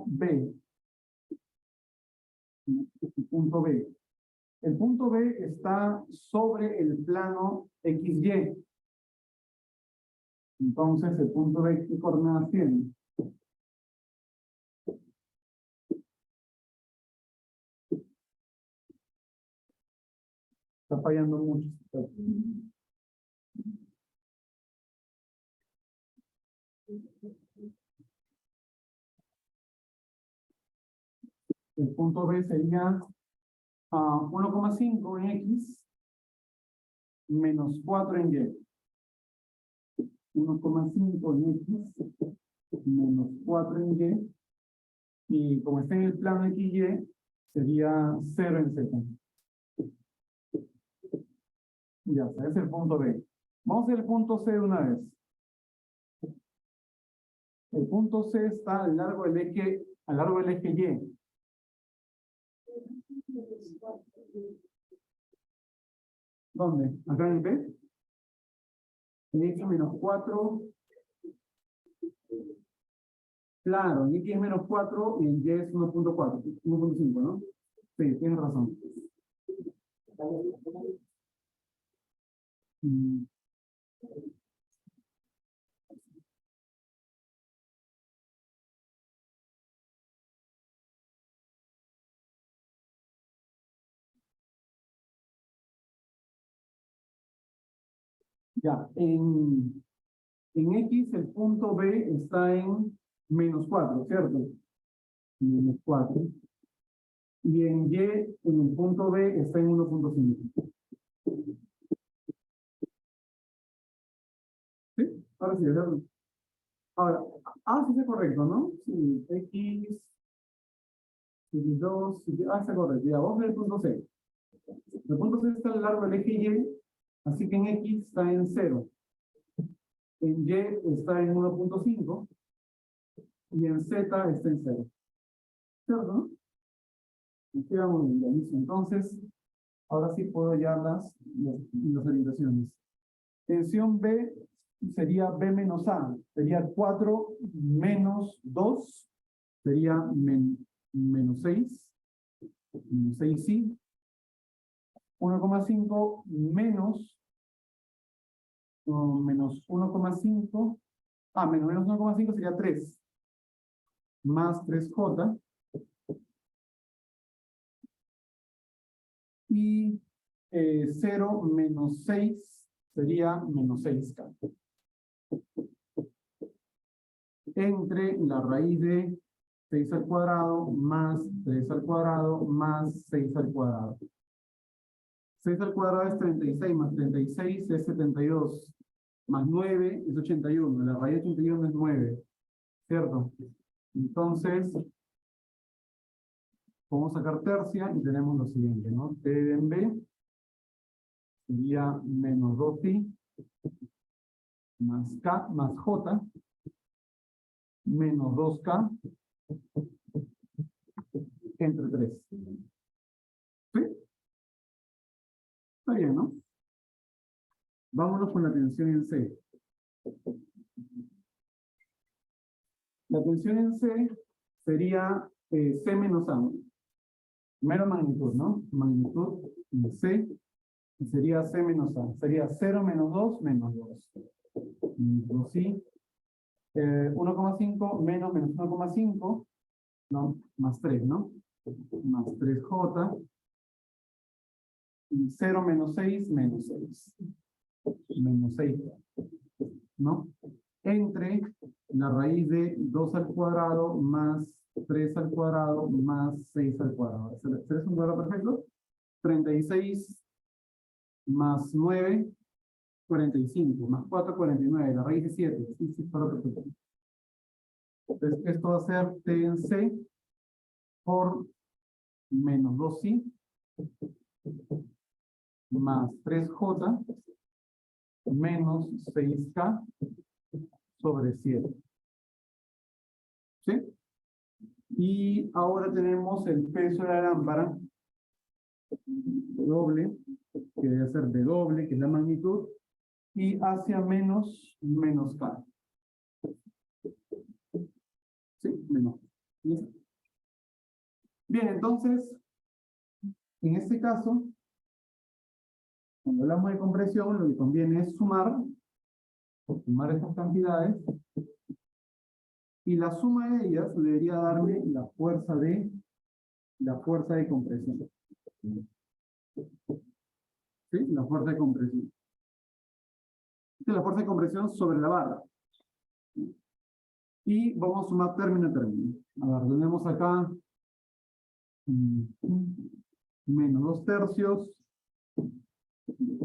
B. El punto B. El punto B está sobre el plano XY. Entonces, el punto B, ¿qué coordenadas tiene? Está fallando mucho. El punto B sería 1,5 en X menos 4 en Y. 1,5 en X menos 4 en Y. Y como está en el plano XY, sería 0 en Z. Ya está, es el punto B. Vamos a ver el punto C de una vez. El punto C está a lo largo del eje Y. ¿Dónde? ¿Acá en el B? En X menos 4. Claro, en X es menos 4 y en Y es 1,4, 1,5, ¿no? Sí, tienes razón. Ya, En X el punto B está en -4, ¿cierto? -4. Y en Y, en el punto B, está en 1.5. ¿Sí? Ahora sí, ¿verdad? Ahora, sí está correcto, ¿no? Sí, X, Y2, está correcto. Ya, vamos a ver el punto C. El punto C está a lo largo del eje Y, así que en X está en 0. En Y está en 1.5 y en Z está en 0. ¿Cierto, no? Aquí vamos bien, listo. Entonces, ahora sí puedo hallar las orientaciones. Tensión B sería B menos A. Sería 4 menos 2. Sería menos 6. Menos 6 sí. 1,5 menos menos 1,5. Menos 1,5 sería 3. Más 3J. Y 0 menos 6 sería menos 6K. Entre la raíz de 6 al cuadrado más 3 al cuadrado más 6 al cuadrado. 6 al cuadrado es 36, más 36 es 72, más 9 es 81. La raíz de 81 es 9, ¿cierto? Entonces, podemos sacar tercia y tenemos lo siguiente, ¿no? T en B sería menos 2pi más K más J menos 2K entre 3. ¿Sí? Está bien, ¿no? Vámonos con la tensión en C. La tensión en C sería C menos A. Mero magnitud, ¿no? Magnitud en C sería C menos A. Sería 0 menos 2 menos 2. Menos sí. 1,5 menos 1,5. No, más 3, ¿no? Más 3J. Y 0 menos 6 menos 6. Menos 6. ¿No? Entre la raíz de 2 al cuadrado más 3 al cuadrado más 6 al cuadrado. ¿3 es un cuadrado perfecto? 36 más 9, 45, más 4, 49. La raíz de 7. Sí, sí, cuadrado perfecto. Entonces, esto va a ser T en C por menos 2i más 3j menos 6k sobre 7. ¿Sí? Y ahora tenemos el peso de la lámpara doble, que debe ser de doble, que es la magnitud, y hacia menos k. ¿Sí? Menos. ¿Listo? Bien, entonces, en este caso, cuando hablamos de compresión, lo que conviene es sumar estas cantidades, y la suma de ellas debería darme la fuerza de compresión. ¿Sí? La fuerza de compresión. Esta es la fuerza de compresión sobre la barra. Y vamos a sumar término a término. A ver, tenemos acá menos 2 tercios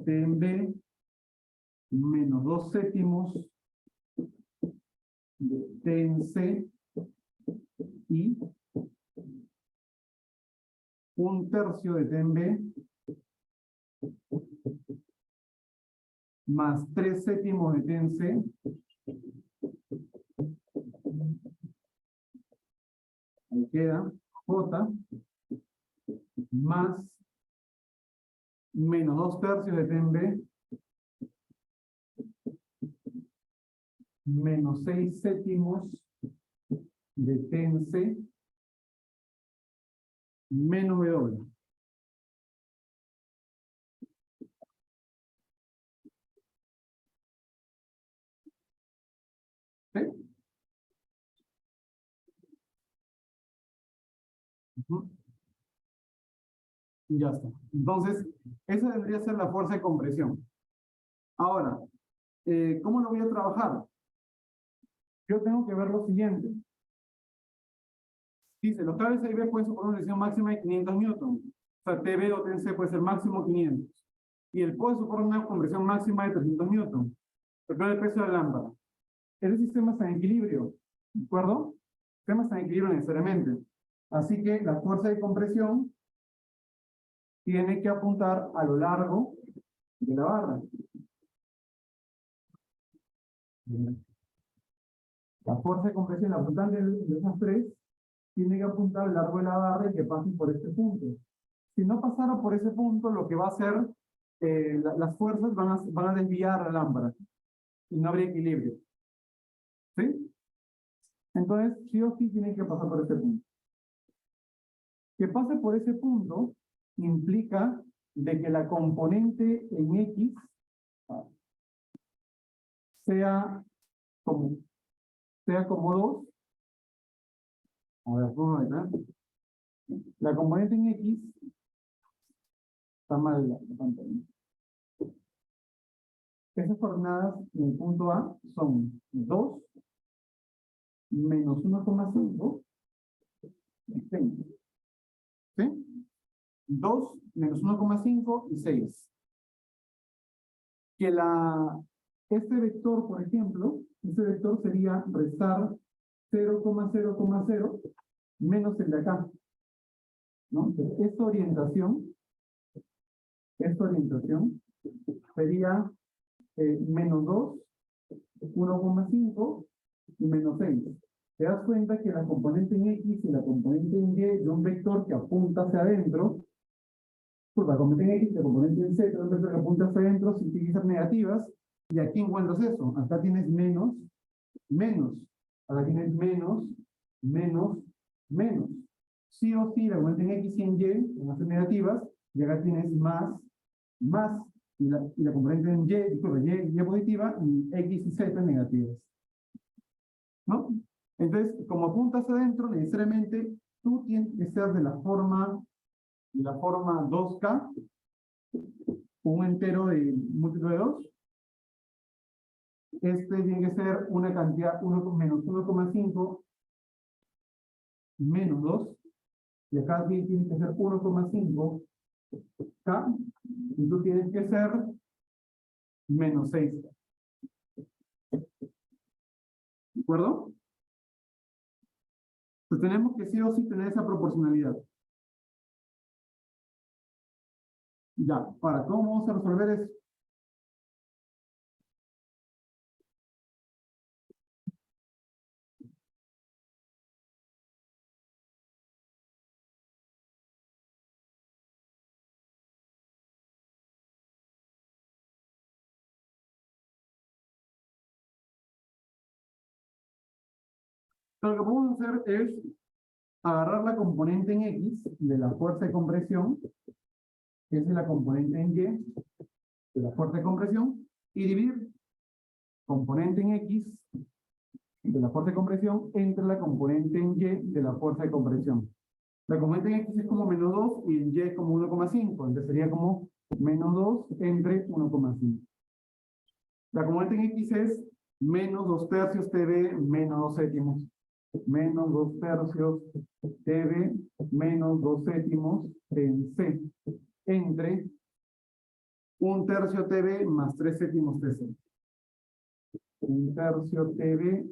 T en B menos 2 séptimos de T en C y 1 tercio de T en B más 3 séptimos de T en C ahí queda J más menos 2 tercios de T en B menos 6 séptimos de T en C menos W. ¿Sí? Y ya está. Entonces, esa debería ser la fuerza de compresión. Ahora, ¿cómo lo voy a trabajar? yo tengo que ver lo siguiente. Dice, los cables A y B pueden soportar una tensión máxima de 500 newton. O sea, TB o TNC puede ser máximo 500. Y el puede soportar una compresión máxima de 300 newton. Recuerda el peso de la lámpara. Ese sistema está en equilibrio. ¿De acuerdo? El sistema está en equilibrio necesariamente. Así que la fuerza de compresión tiene que apuntar a lo largo de la barra. La fuerza de compresión, la resultante de esas tres, tiene que apuntar a lo largo de la barra y que pase por este punto. Si no pasara por ese punto, lo que va a hacer, las fuerzas van a desviar la lámpara y no habría equilibrio. ¿Sí? Entonces, sí o sí tiene que pasar por ese punto. Que pase por ese punto implica de que la componente en X sea como 2. A ver, vamos a ver. La componente en X está mal la pantalla. Esas coordenadas en el punto A son 2 menos 1,5 y 6. ¿Sí? 2 menos 1,5 y 6. Que este vector, por ejemplo, este vector sería restar 0,0,0 menos el de acá. ¿No? Esta orientación sería menos 2, 1,5 y menos 6. Te das cuenta que la componente en X y la componente en Y de un vector que apunta hacia adentro, pues la componente en X y la componente en Z de un vector que apunta hacia adentro, si tienen que ser negativas. Y aquí encuentras eso. Acá tienes menos, menos. Acá tienes menos, menos, menos. Sí o sí, la componente en X y en Y van a ser negativas. Y acá tienes más, más. Y la componente en Y, disculpa, Y positiva y X y Z negativas. ¿No? Entonces, como apuntas adentro, necesariamente tú tienes que ser de la forma 2K, un entero de múltiplo de 2. Este tiene que ser una cantidad menos 1,5 menos 2. Y acá tiene que ser 1,5K. Y tú tienes que ser menos 6K. ¿De acuerdo? Pues tenemos que sí o sí tener esa proporcionalidad. Ya, ahora, ¿cómo vamos a resolver eso? Lo que podemos hacer es agarrar la componente en X de la fuerza de compresión, que es la componente en Y de la fuerza de compresión, y dividir componente en X de la fuerza de compresión entre la componente en Y de la fuerza de compresión. La componente en X es como menos 2 y en Y es como 1,5, entonces sería como menos 2 entre 1,5. La componente en X es menos 2 tercios TB menos 2 séptimos. Menos 2 tercios TB menos 2 séptimos en C. Entre 1 tercio TB más 3 séptimos TC. 1 tercio TB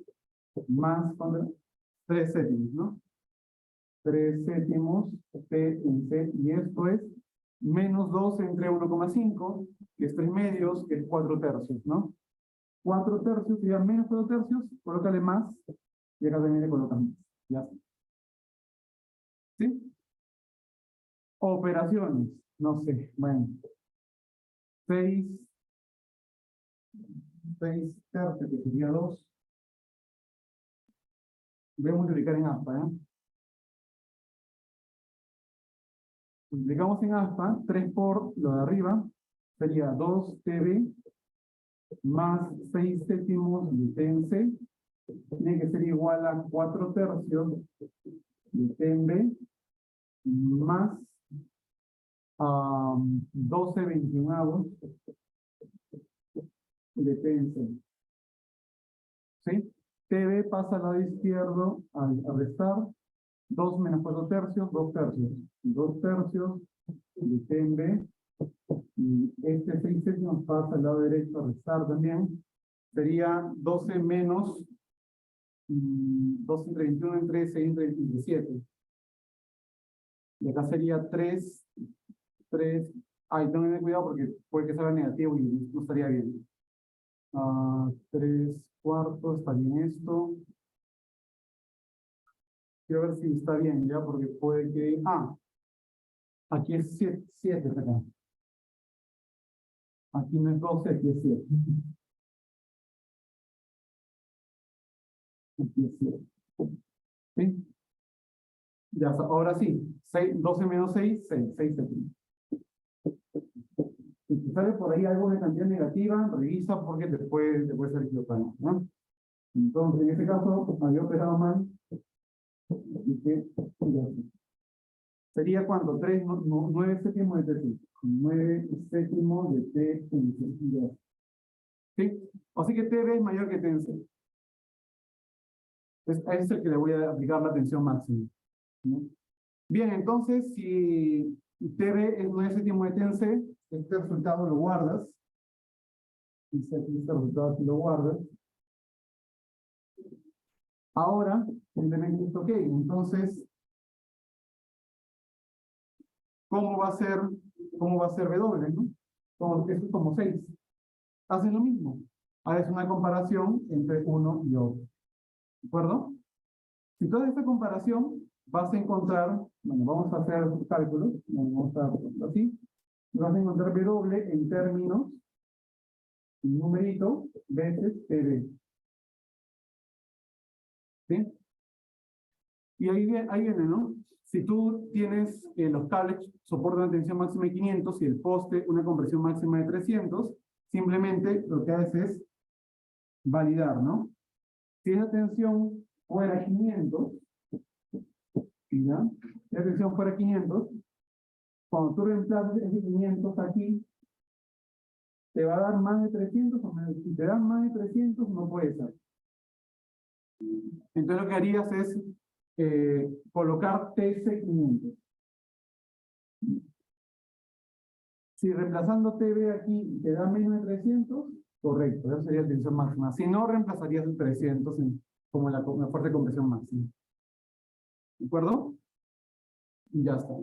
más 3 séptimos, ¿no? 3 séptimos T en C, y esto es menos 2 entre 1,5, que es 3 medios, que es 4 tercios, ¿no? 4 tercios, y ya menos 4 tercios, colócale más, y acá también le colocas más. Ya está. ¿Sí? Operaciones, no sé, bueno. 6 tercios, que sería 2. Voy a multiplicar en aspa, ¿eh? Multiplicamos en aspa, 3 por lo de arriba, sería 2 TB más 6 séptimos de T en C, tiene que ser igual a 4 tercios de T en B, más 12/21 de T en C. ¿Sí? TB pasa al lado izquierdo al restar. 2 menos 4 tercios, 2 tercios. 2 tercios de T en B. Y este 6 séptimos pasa al lado derecho a restar también. Sería 12 menos 2 entre 21 entre 6 entre 27. Y acá sería 3. Ahí tengo que tener cuidado porque puede que salga negativo y no estaría bien. 3 cuartos, está bien esto. Quiero ver si está bien ya, porque puede que... aquí es 7 acá. Aquí no es 12, aquí es 7. Aquí es 7. ¿Sí? Ya está. Ahora sí. 12 menos 6, 6 séptimos. Si te sale por ahí algo de cantidad negativa, revisa porque te puede ser equivocado, ¿no? Entonces, en este caso, había operado mal. Así que, sería cuando 9 séptimos de T. 9 séptimos de T. ¿Sí? Así que TB es mayor que TNC. A ese es el que le voy a aplicar la tensión máxima, ¿no? Bien, entonces, si TB es 9 séptimos de TNC, este resultado lo guardas. Este resultado aquí lo guardas. Ahora, simplemente dices, ok, entonces, ¿cómo va a ser W, no? Esto es como 6. Hacen lo mismo. Haces una comparación entre uno y otro. ¿De acuerdo? Si toda esta comparación vas a encontrar, bueno, vamos a hacer cálculos, vamos a hacerlo así, vas a encontrar W en términos, un numerito, veces TB. ¿Sí? Y ahí viene, ¿no? Si tú tienes los cables soportan una tensión máxima de 500 y el poste una compresión máxima de 300, simplemente lo que haces es validar, ¿no? Si esa tensión fuera 500, ¿ya? Si la tensión fuera 500, cuando tú reemplazas ese 500 aquí, te va a dar más de 300 o menos. Si te dan más de 300, no puede ser. Entonces lo que harías es colocar TS500. Si reemplazando TB aquí te da menos de 300, correcto, esa sería la tensión máxima. Si no, reemplazarías el 300 como la fuerte compresión máxima. ¿De acuerdo? Y ya está.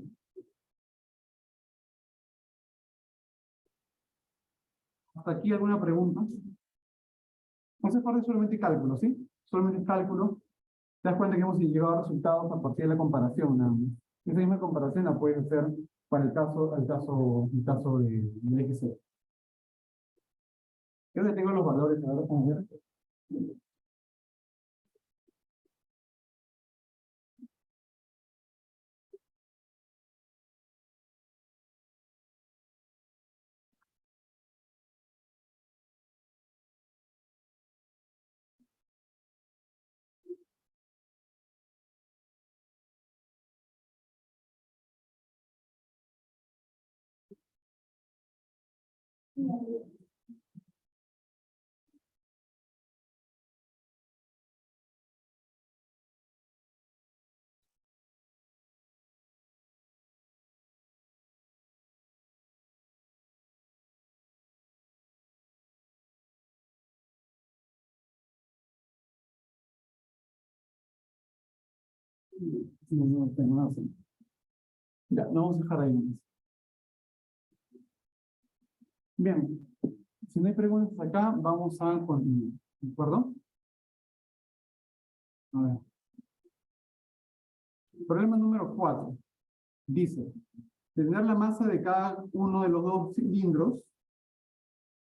¿Hasta aquí alguna pregunta? Esa parte es solamente cálculo, ¿sí? Solamente cálculo. Te das cuenta que hemos llegado a resultados a partir de la comparación, nada más. Esa misma comparación la puedes hacer para el caso del eje C. Yo le tengo los valores, ahora vamos a ver. No tengo nada así. Ya, no vamos a dejar ahí. Bien, si no hay preguntas acá, vamos a continuar. ¿De acuerdo? A ver. Problema número 4. Dice, tener la masa de cada uno de los dos cilindros,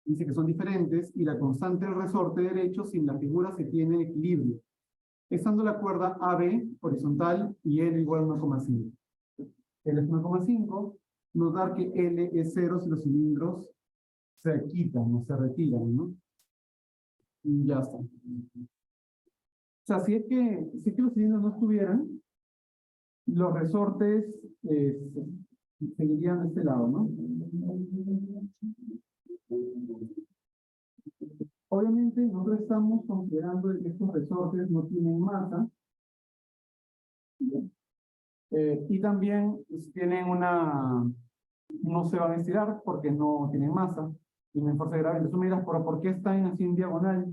dice que son diferentes, y la constante del resorte derecho sin la figura se tiene en equilibrio, estando la cuerda AB horizontal y L igual a 1,5. L es 1,5, notar que L es 0 si los cilindros se quitan o se retiran, ¿no? Y ya está. O sea, si es que los cilindros no estuvieran, los resortes seguirían de este lado, ¿no? Obviamente, nosotros estamos considerando que estos resortes no tienen masa. Y también pues, tienen no se van a estirar porque no tienen masa. Tienen fuerza de gravedad. Entonces me dirás, ¿pero por qué están así en diagonal?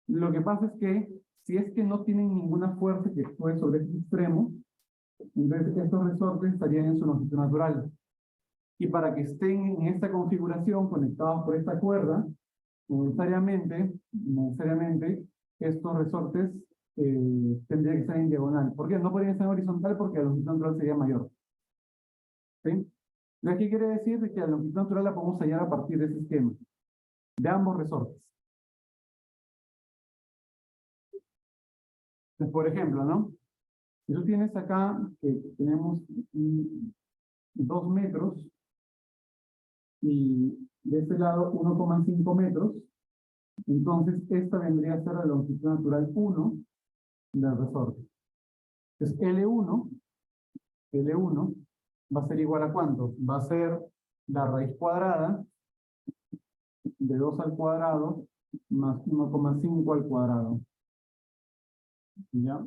Lo que pasa es que si es que no tienen ninguna fuerza que actúe sobre este extremo, entonces estos resortes estarían en su longitud natural. Y para que estén en esta configuración, conectados por esta cuerda, necesariamente, estos resortes tendrían que estar en diagonal. ¿Por qué? No podrían estar en horizontal porque la longitud natural sería mayor. ¿Sí? Lo que quiere decir es que la longitud natural la podemos hallar a partir de ese esquema, de ambos resortes. Entonces, por ejemplo, ¿no? Si tú tienes acá, que tenemos 2 metros, y de este lado 1,5 metros, entonces esta vendría a ser la longitud natural 1 del resorte. Entonces L1 va a ser igual a ¿cuánto? Va a ser la raíz cuadrada de 2 al cuadrado más 1,5 al cuadrado. ¿Ya?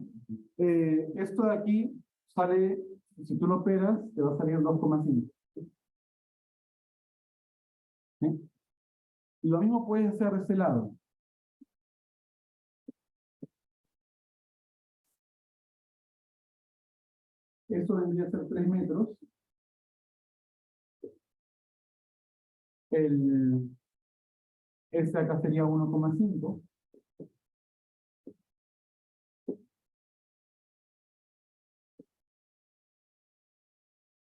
Esto de aquí sale, si tú lo operas, te va a salir 2,5. ¿Sí? Lo mismo puedes hacer de este lado. Esto vendría a ser 3 metros. Este acá sería 1,5.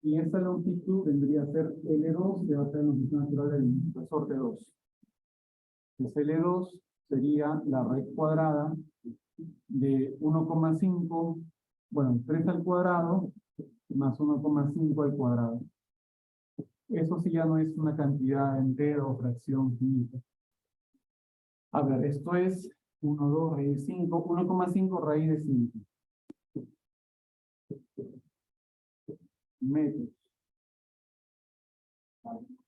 Y esta longitud vendría a ser L2, que va a ser la longitud natural del resorte 2. Entonces L2 sería la raíz cuadrada de 1,5, bueno, 3 al cuadrado, más 1,5 al cuadrado. Eso sí ya no es una cantidad entera o fracción finita. A ver, esto es 1, 2, raíz de 5, 1,5 raíz de 5. Metros.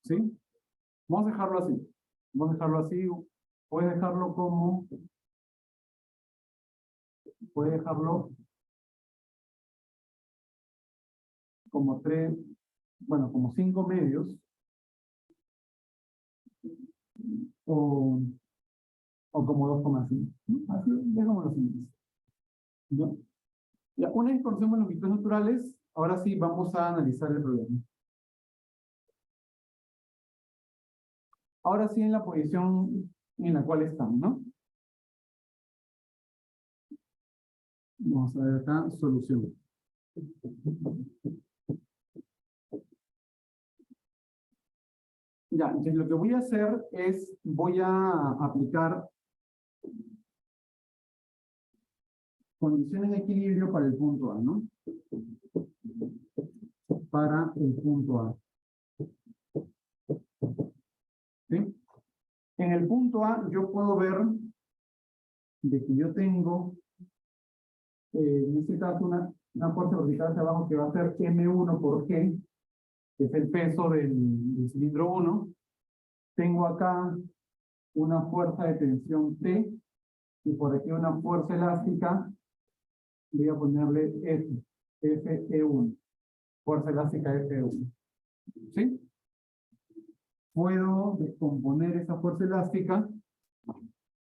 ¿Sí? Vamos a dejarlo así. Vamos a dejarlo así. Puedes dejarlo como... Puedes dejarlo como 3, bueno, como 5 medios. O como 2,5. Así, dejamos los índices. ¿Ya? Ya, una vez conocemos longitudes naturales, ahora sí vamos a analizar el problema. Ahora sí en la posición en la cual están, ¿no? Vamos a ver acá, solución. Ya, entonces lo que voy a hacer es, voy a aplicar condiciones de equilibrio para el punto A, ¿no? Para el punto A. ¿Sí? En el punto A yo puedo ver de que yo tengo, en este caso, una fuerza vertical hacia abajo que va a ser M1 por G, que es el peso del cilindro 1. Tengo acá una fuerza de tensión T, y por aquí una fuerza elástica, voy a ponerle F, FE1, fuerza elástica FE1. ¿Sí? Puedo descomponer esa fuerza elástica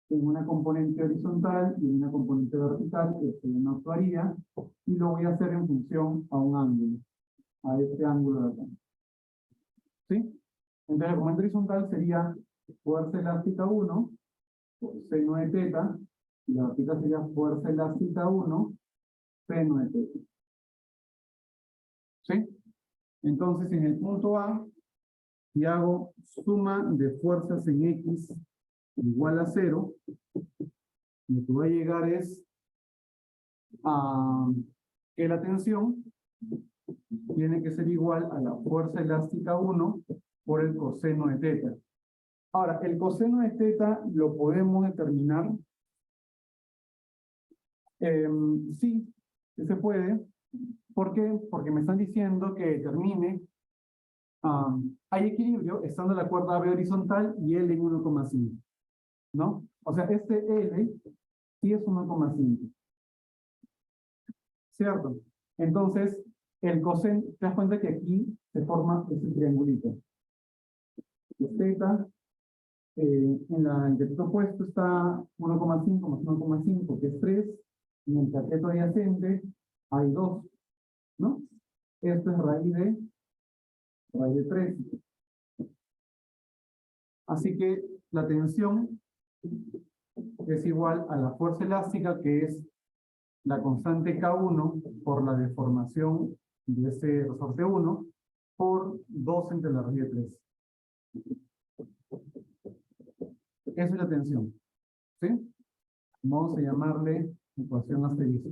en una componente horizontal y en una componente vertical, que se no actuaría, y lo voy a hacer en función a un ángulo, a este ángulo de acá. ¿Sí? Entonces, la componente horizontal sería fuerza elástica 1, seno de teta, y la vertical sería fuerza elástica 1, seno de teta. ¿Sí? Entonces, en el punto A, si hago suma de fuerzas en X igual a 0, lo que va a llegar es a que la tensión tiene que ser igual a la fuerza elástica 1 por el coseno de teta. Ahora, el coseno de teta lo podemos determinar. Sí, se puede. ¿Por qué? Porque me están diciendo que determine, hay equilibrio estando la cuerda B horizontal y L en 1,5. ¿no? O sea, este L sí es 1,5. ¿Cierto? Entonces, el coseno, te das cuenta que aquí se forma ese triangulito. Θ, en el cateto opuesto está 1,5 más 1,5, que es 3. En el cateto adyacente hay 2, ¿no? Esto es raíz de 3. Así que la tensión es igual a la fuerza elástica, que es la constante K1 por la deformación de ese resorte 1 por 2 entre la raíz de 3. Esa es la tensión. ¿Sí? Vamos a llamarle ecuación asterisco.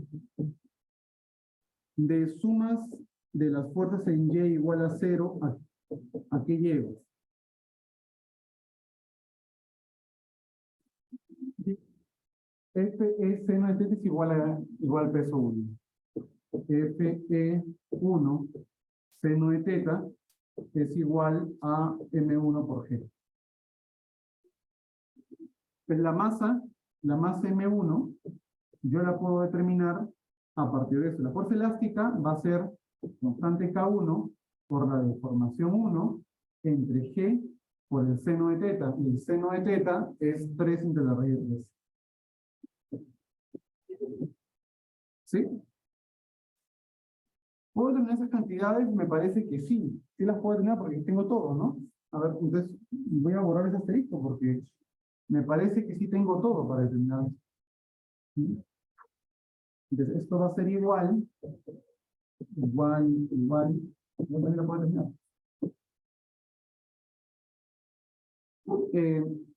De sumas de las fuerzas en Y igual a 0, ¿a qué llevo? Fe seno de θ es igual peso 1. Fe1 seno de θ es igual a M1 por G. Pues la masa M1, yo la puedo determinar a partir de eso. La fuerza elástica va a ser constante K1 por la deformación 1 entre G por el seno de θ. Y el seno de θ es 3 entre la raíz de 3. ¿Sí? ¿Puedo determinar esas cantidades? Me parece que sí. Sí las puedo determinar porque tengo todo, ¿no? A ver, entonces voy a borrar ese asterisco porque me parece que sí tengo todo para determinar. ¿Sí? Entonces esto va a ser igual. ¿No también lo puedo determinar?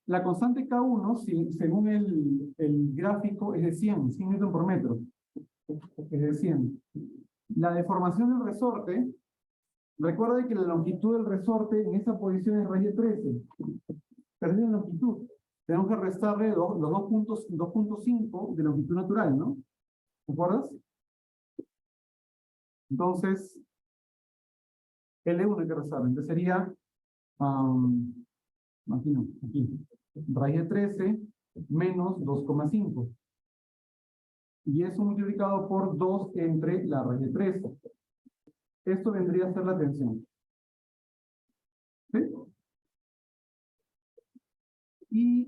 La constante K1, según el gráfico, es de 100 newton por metro. Es de 100. La deformación del resorte, recuerda que la longitud del resorte en esta posición es raíz de 13. Perdí la longitud. Tenemos que restarle los 2.5 de longitud natural, ¿no? ¿Te acuerdas? Entonces, L1 hay que restarle. Entonces sería, imagino, aquí, raíz de 13 menos 2,5. Y eso multiplicado por 2 entre la raíz de 3. Esto vendría a ser la tensión. ¿Sí? Y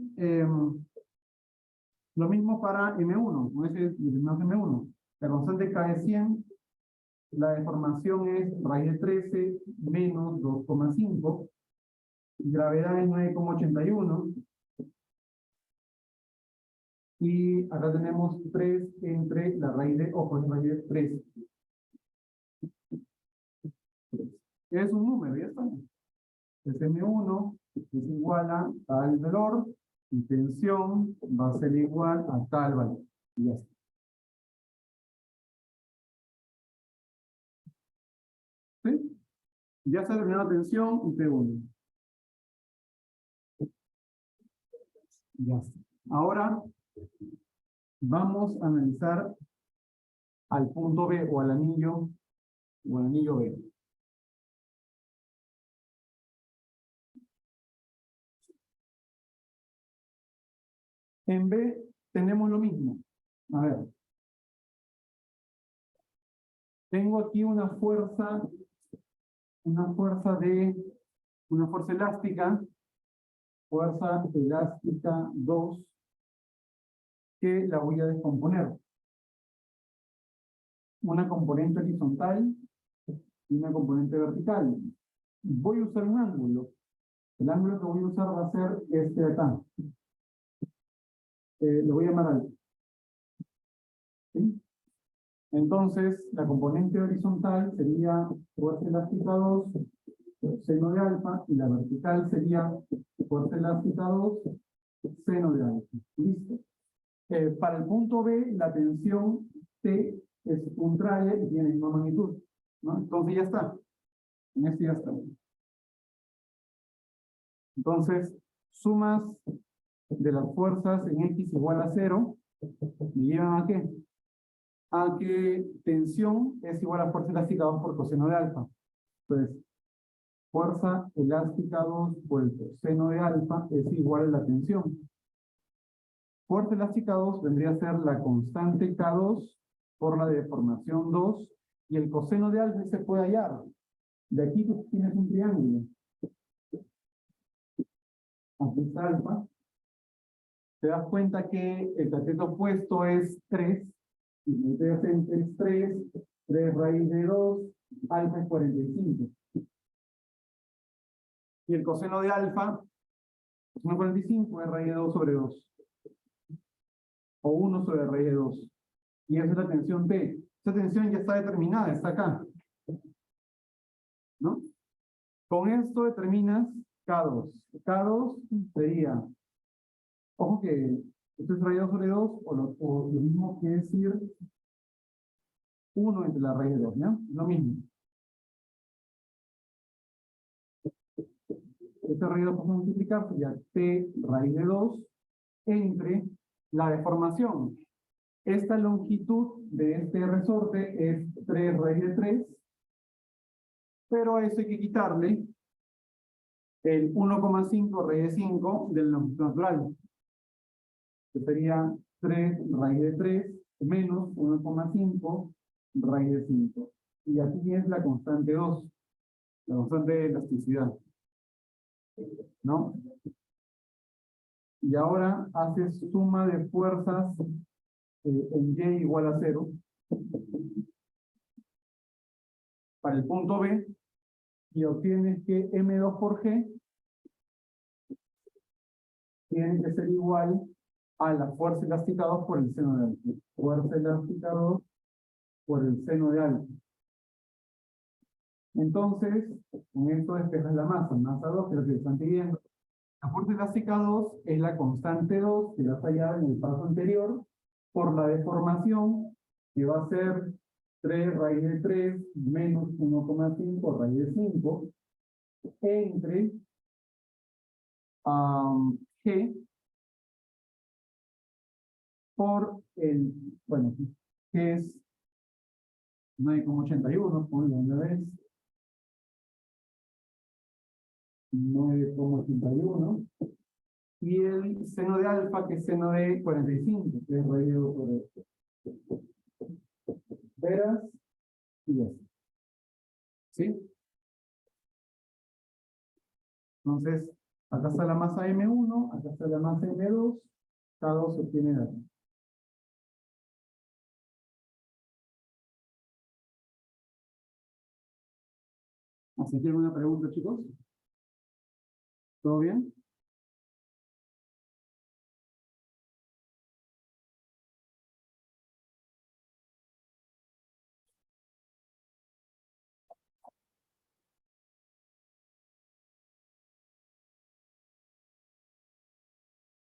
lo mismo para M1, con ese determinado M1. La constante K es 100, la deformación es raíz de 13 menos 2,5, gravedad es 9,81, y acá tenemos 3 entre la raíz de, ojo, es raíz de 3. Es un número, ya está. Es M1 es igual a tal valor, y tensión va a ser igual a tal valor. Y ya está. ¿Sí? Ya se ha determinado la tensión y T1. Ya está. Ahora vamos a analizar al punto B o al anillo B. En B tenemos lo mismo. A ver. Tengo aquí una fuerza elástica, fuerza elástica 2, que la voy a descomponer. Una componente horizontal y una componente vertical. Voy a usar un ángulo. El ángulo que voy a usar va a ser este de acá. Lo voy a llamar alfa. ¿Sí? Entonces, la componente horizontal sería fuerza elástica 2, seno de alfa, y la vertical sería fuerza elástica 2, seno de alfa. ¿Listo? Para el punto B, la tensión T es un tráiler y tiene la misma magnitud, ¿no? Entonces ya está. En este ya está. Entonces, sumas de las fuerzas en X igual a 0, ¿me llevan a qué? A que tensión es igual a fuerza elástica 2 por coseno de alfa. Entonces, fuerza elástica 2 por el coseno de alfa es igual a la tensión. Fuerza elástica 2 vendría a ser la constante K2 por la deformación 2, y el coseno de alfa se puede hallar. De aquí tú tienes un triángulo. Aquí está alfa. Te das cuenta que el cateto opuesto es 3, y metes es 3 raíz de 2, alfa es 45. Y el coseno de alfa, coseno 45 es raíz de 2 sobre 2. O 1 sobre raíz de 2. Y esa es la tensión T. Esa tensión ya está determinada, está acá. ¿No? Con esto determinas K2. K2 sería, ojo que esto es raíz de 2 sobre 2, o lo mismo que decir 1 entre la raíz de 2, ¿ya? Lo mismo. Este raíz de 2 vamos a multiplicar, sería T raíz de 2 entre la deformación. Esta longitud de este resorte es 3 raíz de 3, pero a eso hay que quitarle el 1,5 raíz de 5 de la longitud natural, que sería 3 raíz de 3 menos 1,5 raíz de 5. Y aquí es la constante 2, la constante de elasticidad, ¿no? Y ahora haces suma de fuerzas en Y igual a 0 para el punto B, y obtienes que M2 por G tiene que ser igual a la fuerza elástica 2 por el seno de alfa. Fuerza elástica 2 por el seno de alfa. Entonces, con esto despejas la masa 2, que es lo que están pidiendo. La fuerza elástica 2 es la constante 2, que vas a hallar en el paso anterior, por la deformación, que va a ser 3 raíz de 3 menos 1,5 raíz de 5, entre G por el, bueno, que es 9,81, ponle una vez. 9,81. Y el seno de alfa, que es seno de 45, que es raíz de 2 sobre esto. Veras y esto. ¿Sí? Entonces, acá está la masa M1, acá está la masa M2, cada dos se obtiene de aquí. ¿Así tienen una pregunta, chicos? ¿Todo bien?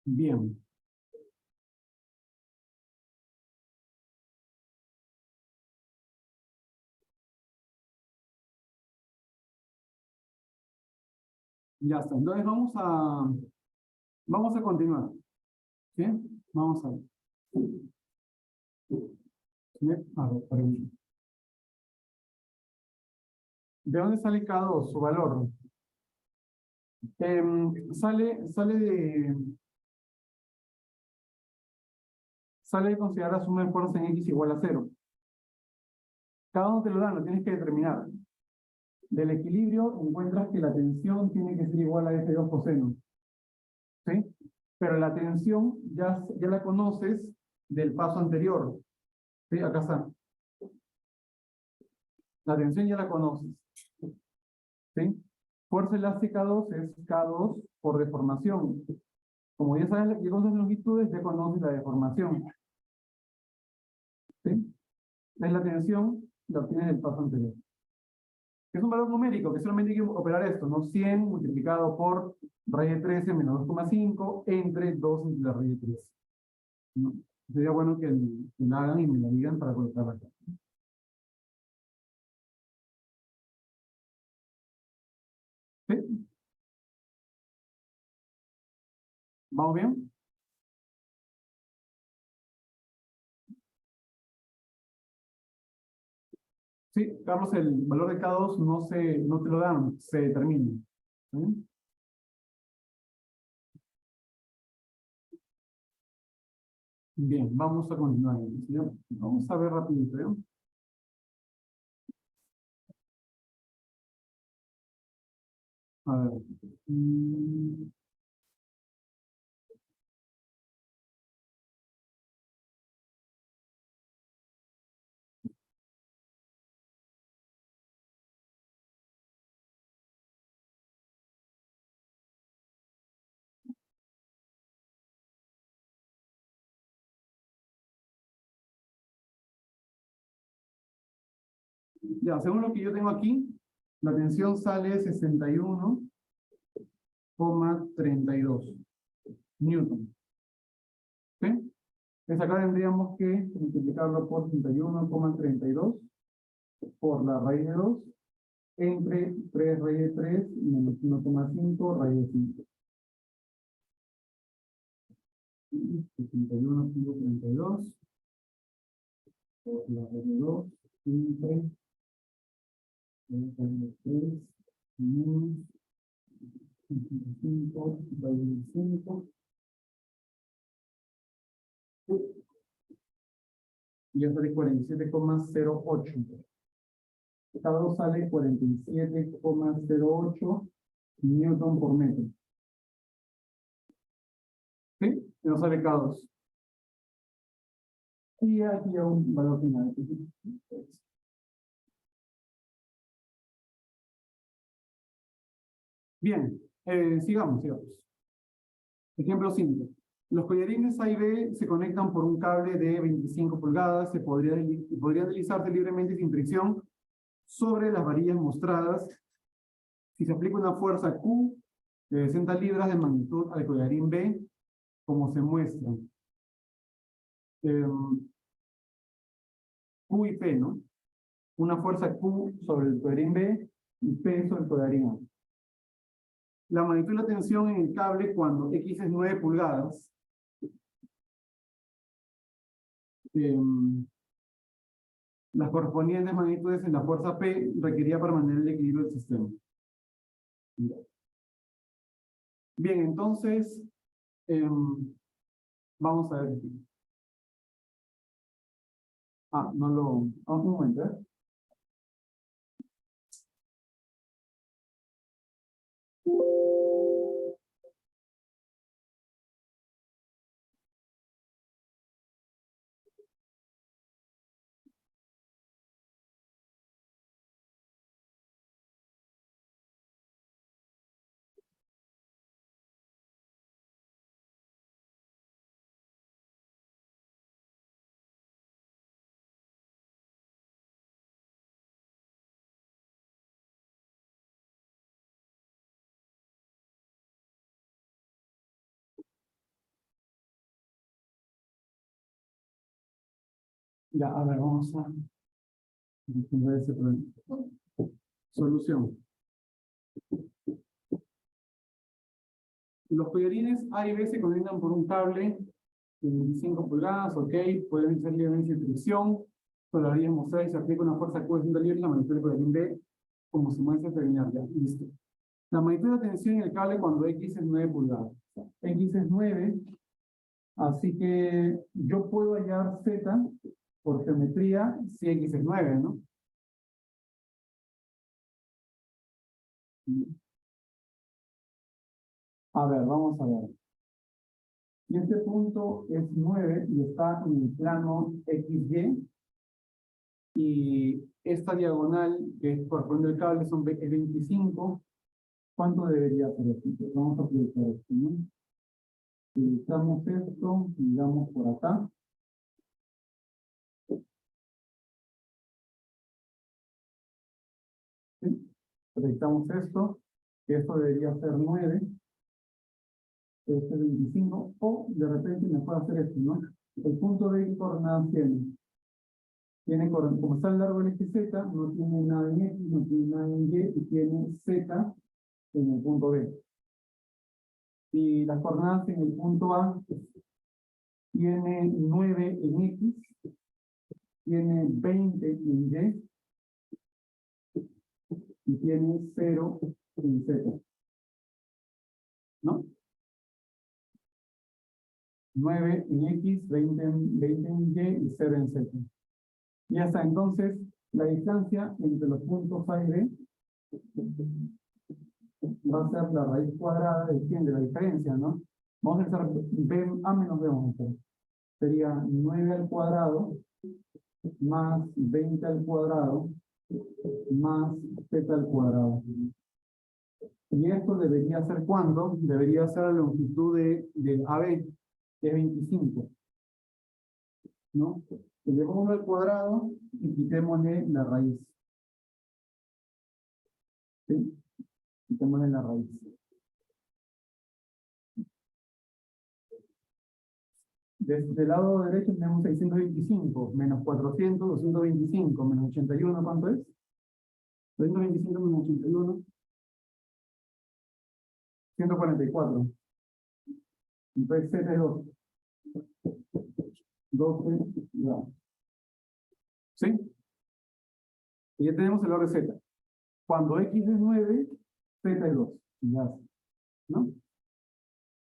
Bien. Ya está. Entonces vamos a continuar. ¿Sí? Vamos a ver. ¿Sí? A ver, pregunta. ¿De dónde sale K2? Su valor. Sale de considerar la suma de fuerzas en X igual a 0. Cada uno te lo dan, lo tienes que determinar. Del equilibrio encuentras que la tensión tiene que ser igual a F2 coseno. ¿Sí? Pero la tensión ya la conoces del paso anterior. ¿Sí? Acá está. La tensión ya la conoces. ¿Sí? Fuerza elástica 2 es K2 por deformación. Como ya sabes qué cosas longitudes, ya conoces la deformación. ¿Sí? Es la tensión, la obtienes del paso anterior. Es un valor numérico, que solamente hay que operar esto, ¿no? 100 multiplicado por raíz de 13 menos 2,5 entre 2 entre la raíz de 13. ¿No? Sería bueno que la hagan y me la digan para colocarla acá. ¿Sí? ¿Vamos bien? Sí, Carlos, el valor de K2 no te lo dan, se determina. ¿Sí? Bien, vamos a continuar. ¿Sí? Vamos a ver rapidito, ¿eh? A ver. Ya, según lo que yo tengo aquí, la tensión sale 61,32 newton. ¿Sí? Entonces acá tendríamos que multiplicarlo por 61,32 por la raíz de 2 entre 3 raíz de 3 menos 1,5 raíz de 5. 61,32 por la raíz de 2 entre 3 raíz de 3 menos 1,5 raíz de 5. Y ya sale 47,08. Cada dos sale 47,08 newton por metro. ¿Sí? Y nos sale cada dos. Y aquí hay un valor final. Bien, sigamos. Ejemplo 5. Los collarines A y B se conectan por un cable de 25 pulgadas. Podría deslizarse libremente sin fricción sobre las varillas mostradas. Si se aplica una fuerza Q de 60 libras de magnitud al collarín B, como se muestra. Q y P, ¿no? Una fuerza Q sobre el collarín B y P sobre el collarín A. La magnitud de la tensión en el cable cuando X es 9 pulgadas. Las correspondientes magnitudes en la fuerza P requería para mantener el equilibrio del sistema. Bien, entonces, vamos a ver. No lo... un momento, ¿eh? Ya, a ver, vamos a resolver ese problema. Solución. Los collarines A y B se conectan por un cable de 25 pulgadas, ok, pueden ser libremente sin fricción, todavía mostrar y se aplica una fuerza Q de 100 libras, la magnitud del collarín B, como se muestra terminar ya, listo. La magnitud de la tensión en el cable cuando X es 9 pulgadas. X es 9, así que yo puedo hallar Z por geometría si X es 9, ¿no? A ver, vamos a ver. Y este punto es 9 y está en el plano XY. Y esta diagonal que corresponde al cable es 25. ¿Cuánto debería ser aquí? Pues vamos a utilizar esto, ¿no? Utilizamos esto, digamos por acá. ¿Sí? Proyectamos esto, que esto debería ser 9. Este es 25, o de repente me puedo hacer esto, ¿no? El punto de ¿qué coordenadas tiene? Como está el largo del eje Z, no tiene nada en X, no tiene nada en Y, y tiene Z en el punto B. Y las coordenadas en el punto A tiene 9 en X, tiene 20 en Y, y tiene 0 en Z. ¿No? 9 en X, 20 en Y y 0 en Z. Y hasta entonces, la distancia entre los puntos A y B va a ser la raíz cuadrada de quién, de la diferencia, ¿no? Vamos a hacer B A menos B, vamos a hacer. Sería 9 al cuadrado más 20 al cuadrado más Z al cuadrado. Y esto debería ser ¿cuándo? Debería ser la longitud del AB, que es 25. ¿No? Le pongo al cuadrado y quitémosle la raíz. ¿Sí? Quitémosle la raíz. Desde el lado derecho tenemos 625 menos 400, 225 menos 81, ¿cuánto es? 225 menos 81. 144. Entonces Z es 2. 12, ya. ¿Sí? Y ya tenemos el valor de Z. Cuando X es 9, Z es 2. Ya. ¿No?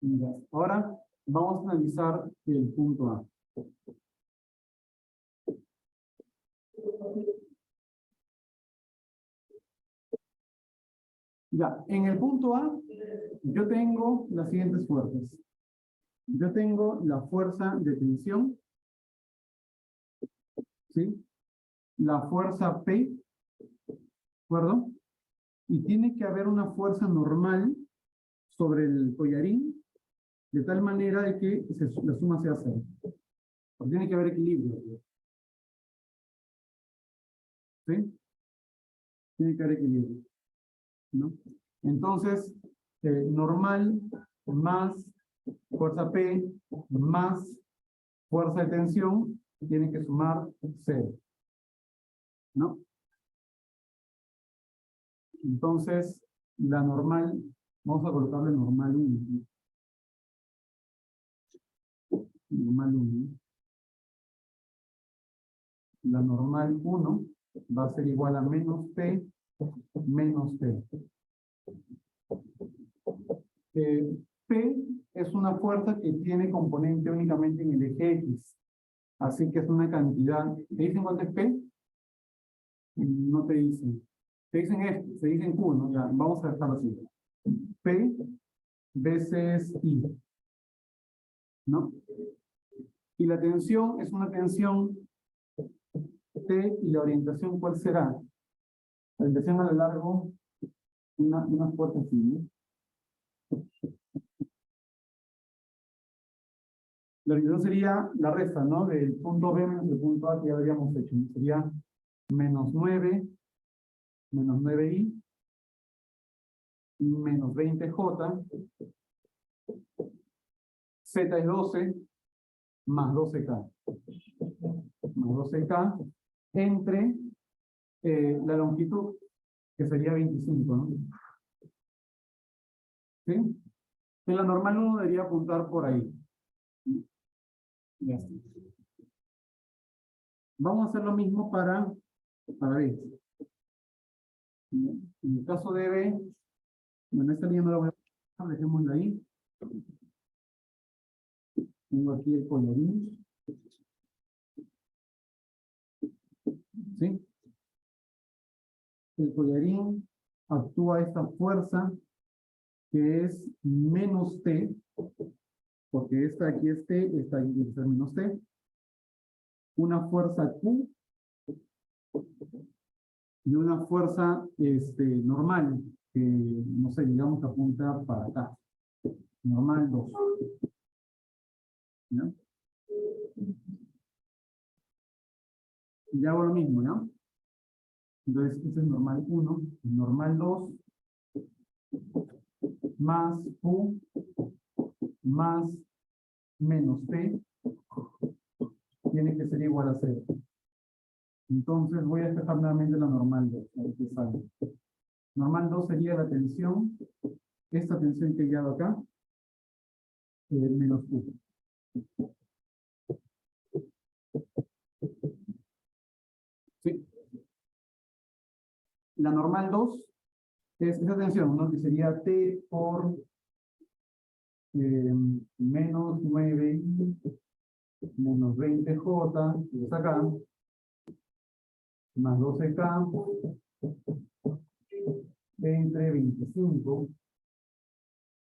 Ya. Ahora vamos a analizar el punto A. Ya, en el punto A, yo tengo las siguientes fuerzas. Yo tengo la fuerza de tensión, ¿sí? La fuerza P, ¿de acuerdo? Y tiene que haber una fuerza normal sobre el collarín, de tal manera de que la suma sea 0. Porque tiene que haber equilibrio. ¿Sí? Tiene que haber equilibrio, ¿no? Entonces, normal más fuerza P más fuerza de tensión tiene que sumar 0. ¿No? Entonces, la normal, vamos a colocarle normal 1. Normal 1. La normal 1 va a ser igual a menos P menos P. P es una fuerza que tiene componente únicamente en el eje X. Así que es una cantidad. ¿Te dicen cuánto es P? No te dicen. Te dicen F, te dicen Q, ¿no? Ya, vamos a dejarlo así. P veces I. ¿No? Y la tensión es una tensión T, y la orientación, ¿cuál será? La orientación a lo largo, una fuerza así, ¿no? La orientación sería la resta, ¿no? Del punto B menos el punto A que ya habíamos hecho. Sería menos 9, menos 9i, menos 20j, z es 12, más 12k. Más 12k entre la longitud, que sería 25, ¿no? ¿Sí? En la normal uno debería apuntar por ahí. Ya está. Vamos a hacer lo mismo para B. En el caso de B, bueno, esta línea no la voy a poner, dejémosla ahí. Tengo aquí el colorín. ¿Sí? El collarín actúa esta fuerza que es menos T, porque esta aquí es T, esta aquí es menos T. Una fuerza Q y una fuerza normal, que no sé, digamos que apunta para acá. Normal 2. ¿Ya? Y hago lo mismo, ¿no? Entonces, este es normal 1, normal 2, más Q, más menos T, tiene que ser igual a 0. Entonces voy a despejar nuevamente la normal 2, a ver qué sale. Normal 2 sería la tensión, esta tensión que he dado acá, menos Q. ¿Sí? La normal 2 es esa tensión, ¿no? Que sería T por menos 9 menos 20J, que es acá, más 12K, entre 25,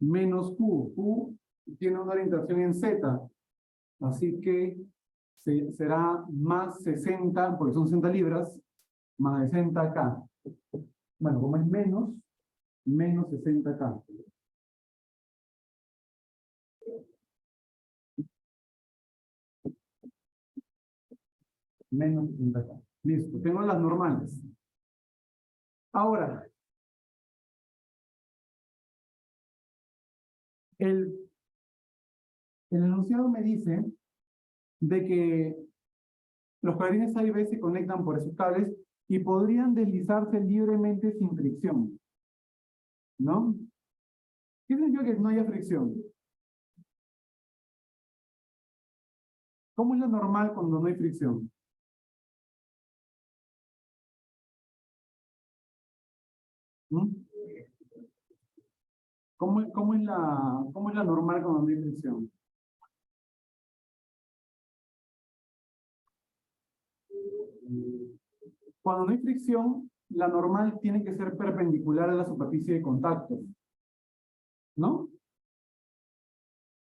menos Q. Q tiene una orientación en Z, así que será más 60, porque son 60 libras, más 60K. Bueno, como es menos 60K. Menos 60K. Listo, tengo las normales. Ahora, el enunciado me dice de que los cuadrines A y B se conectan por esos cables y podrían deslizarse libremente sin fricción. ¿No? ¿Qué significa que no haya fricción? ¿Cómo es lo normal cuando no hay fricción? ¿Mm? ¿Cómo es la normal cuando no hay fricción? Cuando no hay fricción, la normal tiene que ser perpendicular a la superficie de contacto. ¿No?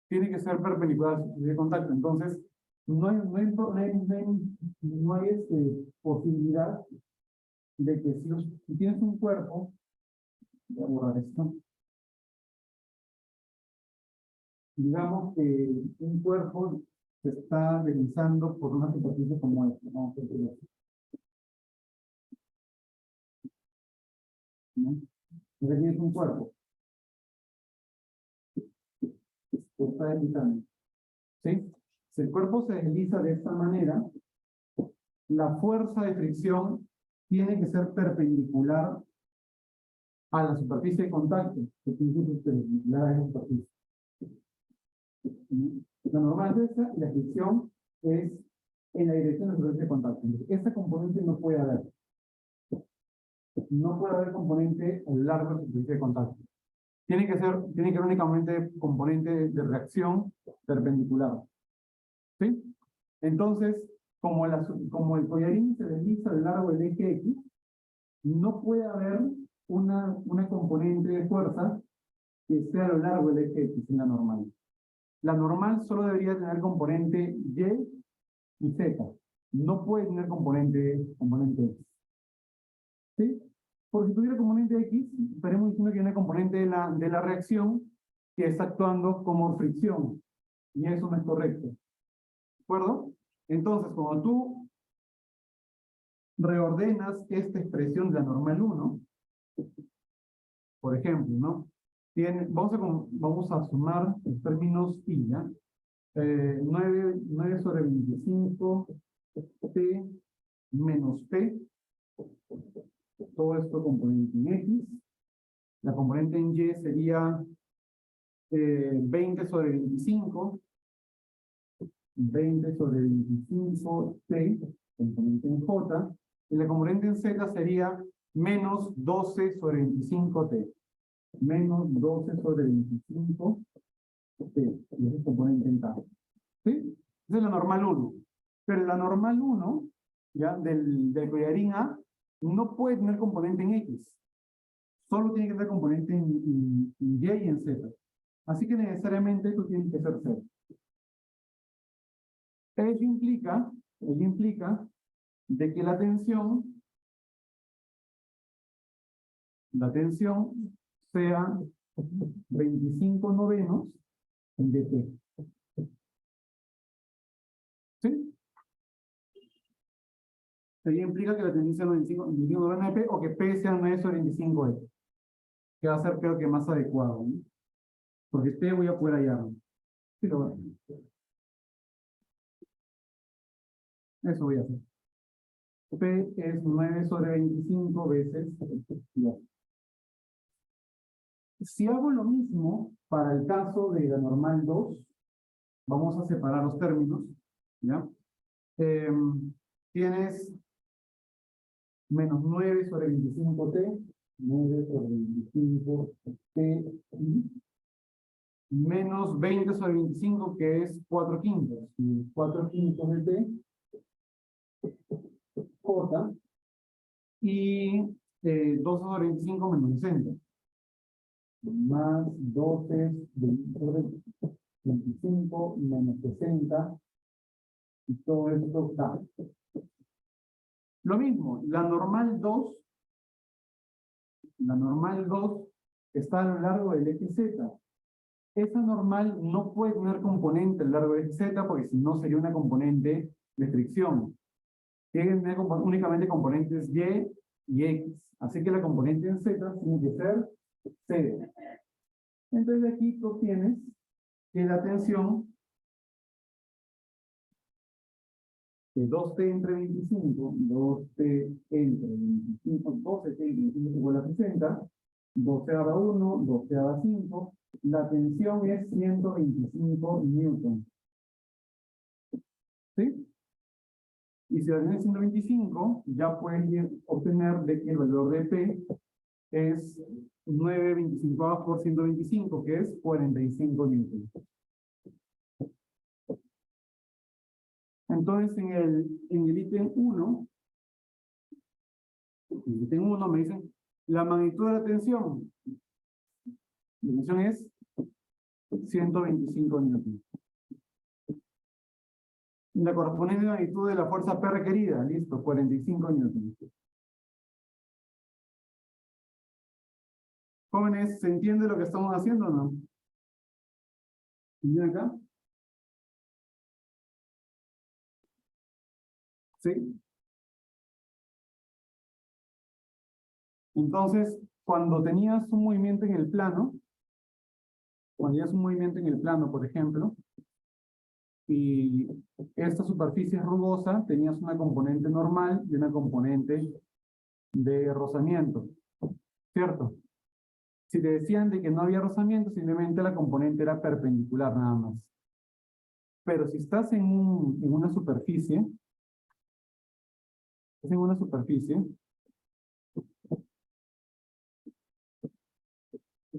Tiene que ser perpendicular a la superficie de contacto. Entonces, no hay posibilidad de que si tienes un cuerpo, voy a borrar esto. Digamos que un cuerpo se está deslizando por una superficie como esta. Vamos a ver. ¿No? Entonces tienes un cuerpo. Se está deslizando. ¿Sí? Si el cuerpo se desliza de esta manera, la fuerza de fricción tiene que ser perpendicular a la superficie de contacto, que tiene que ser perpendicular a esa superficie. La normal es esa y la fricción es en la dirección de la superficie de contacto. Entonces, esta componente no puede haber. No puede haber componente a lo largo de la superficie de contacto. Tiene que ser únicamente componente de reacción perpendicular. ¿Sí? Entonces, como el collarín se desliza a lo largo del eje X, no puede haber una componente de fuerza que sea a lo largo del eje X en la normal. La normal solo debería tener componente Y y Z. No puede tener componente X. ¿Sí? Porque si tuviera componente X, estaremos diciendo que hay una componente de la reacción que está actuando como fricción. Y eso no es correcto. ¿De acuerdo? Entonces, cuando tú reordenas esta expresión de la normal 1, por ejemplo, ¿no? Vamos a sumar los términos y, ¿ya? 9 sobre 25, T menos P, todo esto componente en X. La componente en Y sería 20 sobre 25, 20 sobre 25, T, componente en J, y la componente en Z sería menos 12 sobre 25, T. Menos 12 sobre 25, T, y ese es componente en K. ¿Sí? Esa es la normal 1. Pero la normal 1, ¿ya? Del collarín A, no puede tener componente en X. Solo tiene que tener componente en Y y en Z. Así que necesariamente esto tiene que ser 0. Ello implica de que la tensión sea 25 novenos de P. ¿Sí? Ello implica que la tensión sea 25 novenos de P o que P sea 9 sobre 25E. Que va a ser, creo que, más adecuado, ¿no? Porque T voy a poder hallarlo. Pero bueno, eso voy a hacer. P es 9 sobre 25 veces 2. Si hago lo mismo para el caso de la normal 2, vamos a separar los términos, ¿ya? Tienes menos 9 sobre 25T, 9 sobre 25T, menos 20 sobre 25, que es 4 quintos. Y 4 quintos de T, J, y 12 sobre 25 menos 60. Más 12 sobre 25 menos 60, y todo esto está. Lo mismo, la normal 2 está a lo largo del eje Z. Esa normal no puede tener componente a lo largo del eje Z porque si no sería una componente de fricción. Tiene que tener únicamente componentes Y y X. Así que la componente en Z tiene que ser 0. Entonces de aquí tú tienes que la tensión de 2T entre 25, 2T entre 25, 12T entre 25 igual a 60, 12 a la 1, 12 a la 5, la tensión es 125 newton. ¿Sí? Y si la tenés 125, ya puedes obtener de que el valor de P es 9,25 por 125, que es 45 newton. Entonces, en el ítem 1, me dicen, la magnitud de la tensión. La tensión es 125 newton. La correspondiente magnitud de la fuerza P requerida, listo, 45 newton. Jóvenes, ¿se entiende lo que estamos haciendo o no? ¿Entienden acá? ¿Sí? Entonces, cuando tenías un movimiento en el plano, por ejemplo, y esta superficie es rugosa, tenías una componente normal y una componente de rozamiento, ¿cierto? Si te decían de que no había rozamiento, simplemente la componente era perpendicular nada más. Pero si estás en una superficie,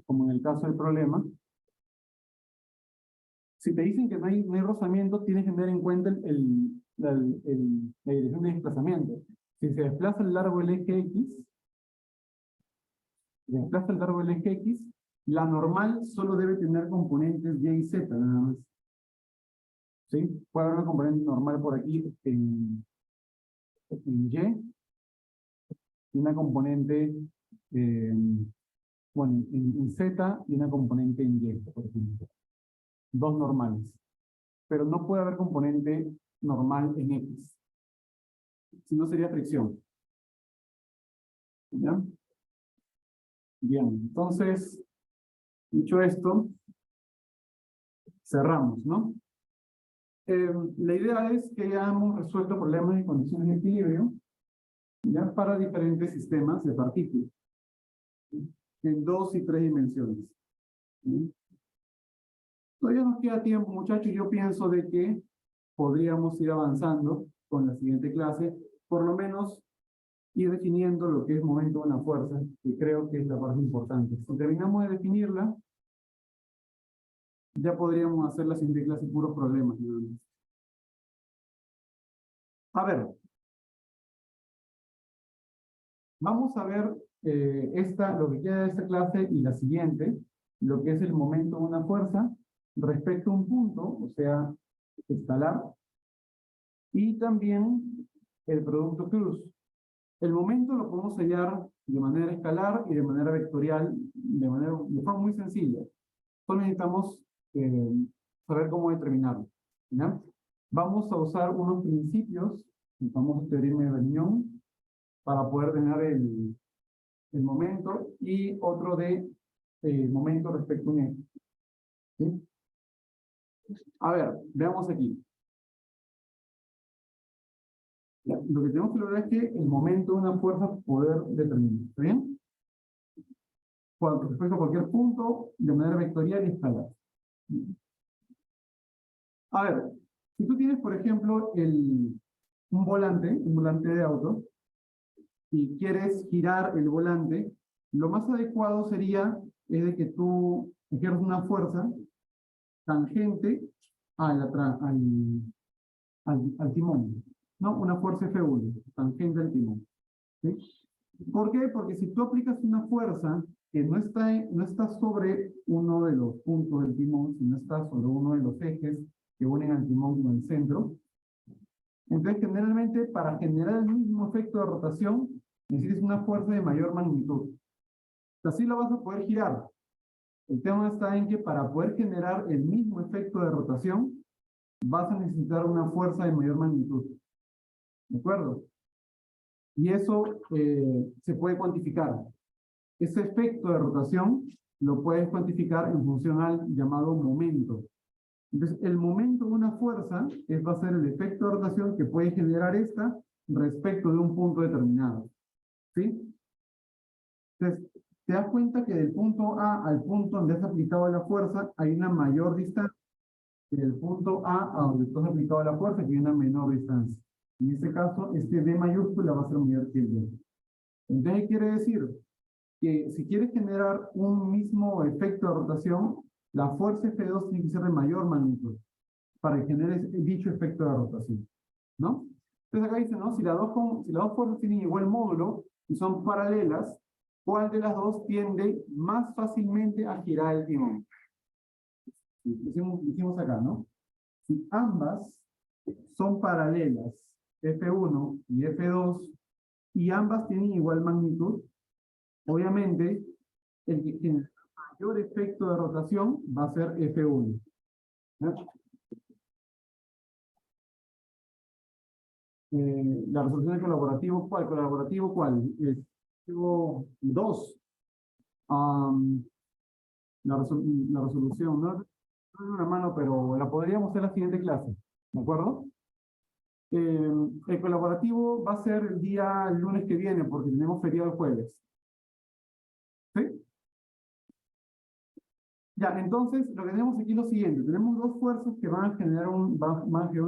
como en el caso del problema, si te dicen que no hay rozamiento, tienes que tener en cuenta la dirección de desplazamiento. Si se desplaza a lo largo del eje X, la normal solo debe tener componentes Y y Z, nada más. ¿Sí? Puede haber una componente normal por aquí en Y, y una componente en Z y una componente en Y, por ejemplo. Dos normales. Pero no puede haber componente normal en X. Si no sería fricción. ¿Ya? Bien, entonces, dicho esto, cerramos, ¿no? La idea es que ya hemos resuelto problemas de condiciones de equilibrio, ya para diferentes sistemas de partículas, en 2 y 3 dimensiones. ¿Sí? Todavía nos queda tiempo, muchachos. Yo pienso de que podríamos ir avanzando con la siguiente clase, por lo menos ir definiendo lo que es momento de una fuerza, que creo que es la parte importante. Si terminamos de definirla, ya podríamos hacer la siguiente clase puros problemas. A ver, vamos a ver lo que queda de esta clase y la siguiente, lo que es el momento de una fuerza respecto a un punto, o sea, escalar, y también el producto cruz. El momento lo podemos hallar de manera escalar y de manera vectorial, de forma muy sencilla. Solo necesitamos saber cómo determinarlo. ¿Ya? Vamos a usar unos principios, el famoso teorema de Vernion, para poder tener el momento, y otro de momento respecto a un eje. ¿Sí? A ver, veamos aquí. Ya, lo que tenemos que lograr es que el momento de una fuerza poder determinar. ¿Está bien? Respecto a cualquier punto, de manera vectorial y escalar. A ver, si tú tienes, por ejemplo, un volante de auto, y quieres girar el volante, lo más adecuado sería de que tú ejerzas una fuerza tangente al timón, ¿no? Una fuerza F1, tangente al timón. ¿Sí? ¿Por qué? Porque si tú aplicas una fuerza que no está sobre uno de los puntos del timón, sino está sobre uno de los ejes que unen al timón con el centro, entonces generalmente para generar el mismo efecto de rotación necesitas una fuerza de mayor magnitud. Así lo vas a poder girar. El tema está en que para poder generar el mismo efecto de rotación vas a necesitar una fuerza de mayor magnitud. ¿De acuerdo? Y eso se puede cuantificar. Ese efecto de rotación lo puedes cuantificar en función al llamado momento. Entonces, el momento de una fuerza va a ser el efecto de rotación que puede generar esta respecto de un punto determinado. ¿Sí? Entonces, te das cuenta que del punto A al punto donde has aplicado la fuerza hay una mayor distancia. Y del punto A a donde tú has aplicado la fuerza hay una menor distancia. En este caso, este D mayúscula va a ser mayor que el D. Entonces, quiere decir que si quieres generar un mismo efecto de rotación, la fuerza F2 tiene que ser de mayor magnitud para que genere dicho efecto de rotación, ¿no? Entonces acá dice, ¿no? Si las dos fuerzas tienen igual módulo y son paralelas, ¿cuál de las dos tiende más fácilmente a girar el timón? Dijimos acá, ¿no? Si ambas son paralelas, F1 y F2, y ambas tienen igual magnitud, obviamente, el que tiene mayor efecto de rotación va a ser F1. ¿No? La resolución del colaborativo, ¿cuál? ¿Colaborativo cuál? El colaborativo 2. La resolución, no tengo una mano, pero la podríamos hacer en la siguiente clase. ¿De acuerdo? El colaborativo va a ser el lunes que viene, porque tenemos feriado el jueves. ¿Sí? Ya, entonces, lo que tenemos aquí es lo siguiente. Tenemos dos fuerzas que van a generar un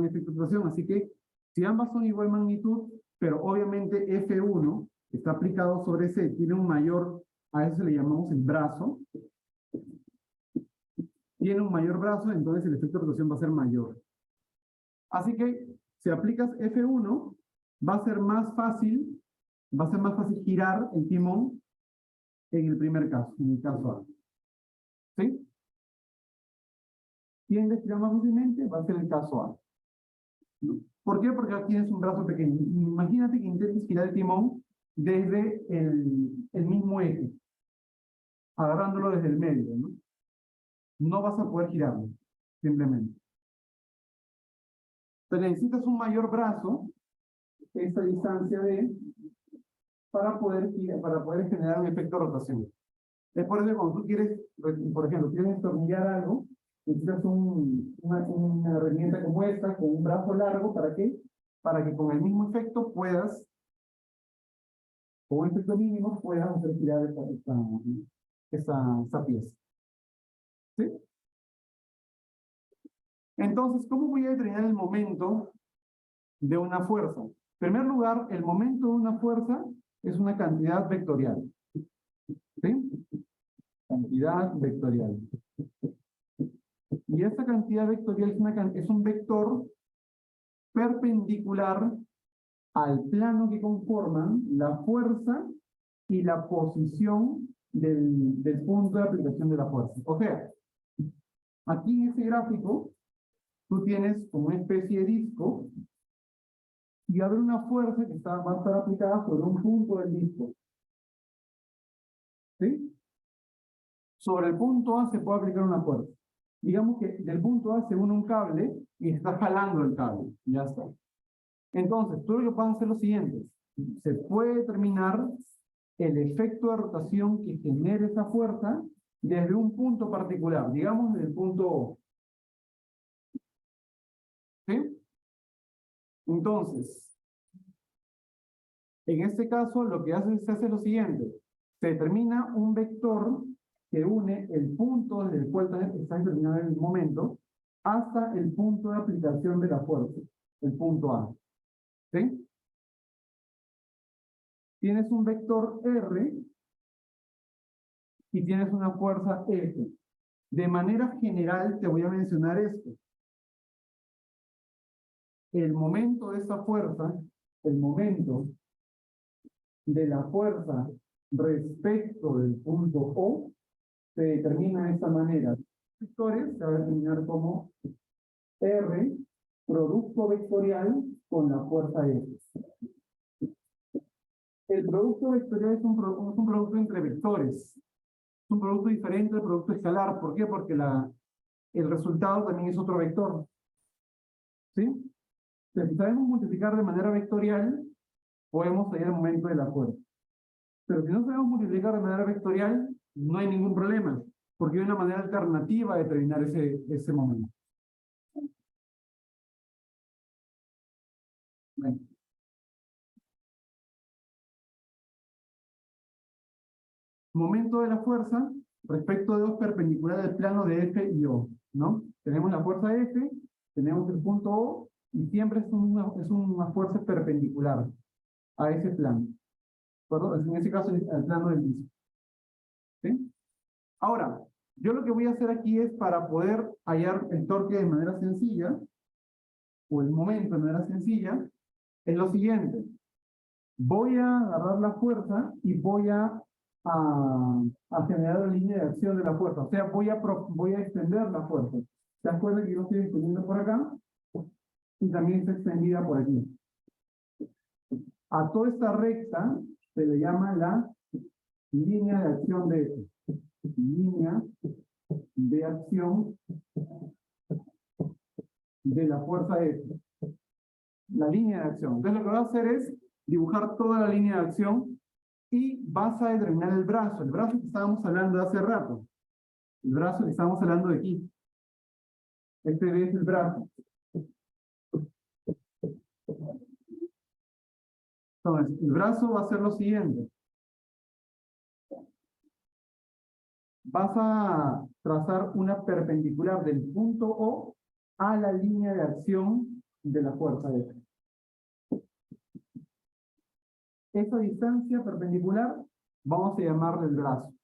efecto de rotación, así que si ambas son igual magnitud, pero obviamente F1 está aplicado sobre C, tiene un mayor, a eso le llamamos el brazo, tiene un mayor brazo, entonces el efecto de rotación va a ser mayor. Así que, si aplicas F1, va a ser más fácil girar el timón en el primer caso, en el caso A. ¿Sí? ¿Tiende a girar más fácilmente? Va a ser el caso A. ¿No? ¿Por qué? Porque aquí tienes un brazo pequeño. Imagínate que intentes girar el timón desde el mismo eje, agarrándolo desde el medio, ¿no? No vas a poder girarlo, simplemente. Pero necesitas un mayor brazo, esta distancia para poder generar un efecto de rotación. Es por eso que cuando tú quieres, por ejemplo, quieres destornillar algo, necesitas una herramienta como esta, con un brazo largo, ¿para qué? Para que con el mismo efecto puedas, con un efecto mínimo, puedas hacer girar esta pieza. ¿Sí? Entonces, ¿cómo voy a determinar el momento de una fuerza? En primer lugar, el momento de una fuerza es una cantidad vectorial. ¿Sí? Cantidad vectorial. Y esta cantidad vectorial es un vector perpendicular al plano que conforman la fuerza y la posición del punto de aplicación de la fuerza. O sea, aquí en este gráfico, tú tienes como una especie de disco y va a haber una fuerza que va a estar aplicada sobre un punto del disco. ¿Sí? Sobre el punto A se puede aplicar una fuerza. Digamos que del punto A se une un cable y está jalando el cable. Ya está. Entonces, tú lo que puedes hacer lo siguiente. Se puede determinar el efecto de rotación que genere esa fuerza desde un punto particular. Digamos, desde el punto O. ¿Sí? Entonces, en este caso, lo que se hace lo siguiente. Se determina un vector que une el punto desde el cual está determinado en el momento hasta el punto de aplicación de la fuerza, el punto A. ¿Sí? Tienes un vector R y tienes una fuerza F. De manera general te voy a mencionar esto. El momento de esa fuerza, el momento de la fuerza respecto del punto O, se determina de esta manera. Los vectores se va a determinar como R, producto vectorial con la fuerza F. El producto vectorial es un producto entre vectores. Es un producto diferente al producto escalar. ¿Por qué? Porque el resultado también es otro vector. ¿Sí? Entonces, si sabemos multiplicar de manera vectorial, podemos hallar el momento de la fuerza. Pero si no sabemos multiplicar de manera vectorial, no hay ningún problema, porque hay una manera alternativa de determinar ese momento. Bueno. Momento de la fuerza respecto de dos perpendiculares del plano de F y O, ¿no? Tenemos la fuerza F, tenemos el punto O, y siempre es una fuerza perpendicular a ese plano. ¿De acuerdo? En ese caso, al plano del piso. ¿Sí? Ahora, yo lo que voy a hacer aquí es para poder hallar el torque de manera sencilla, o el momento de manera sencilla, es lo siguiente. Voy a agarrar la fuerza y voy a generar la línea de acción de la fuerza. O sea, voy a extender la fuerza. ¿Se acuerdan que yo estoy extendiendo por acá? Y también está extendida por aquí. A toda esta recta se le llama la línea de acción de línea de acción de la fuerza F. La línea de acción. Entonces lo que voy a hacer es dibujar toda la línea de acción y vas a determinar el brazo que estábamos hablando de hace rato. El brazo que estábamos hablando de aquí. Este es el brazo. Entonces, el brazo va a ser lo siguiente. Vas a trazar una perpendicular del punto O a la línea de acción de la fuerza F. Esa distancia perpendicular vamos a llamarle el brazo.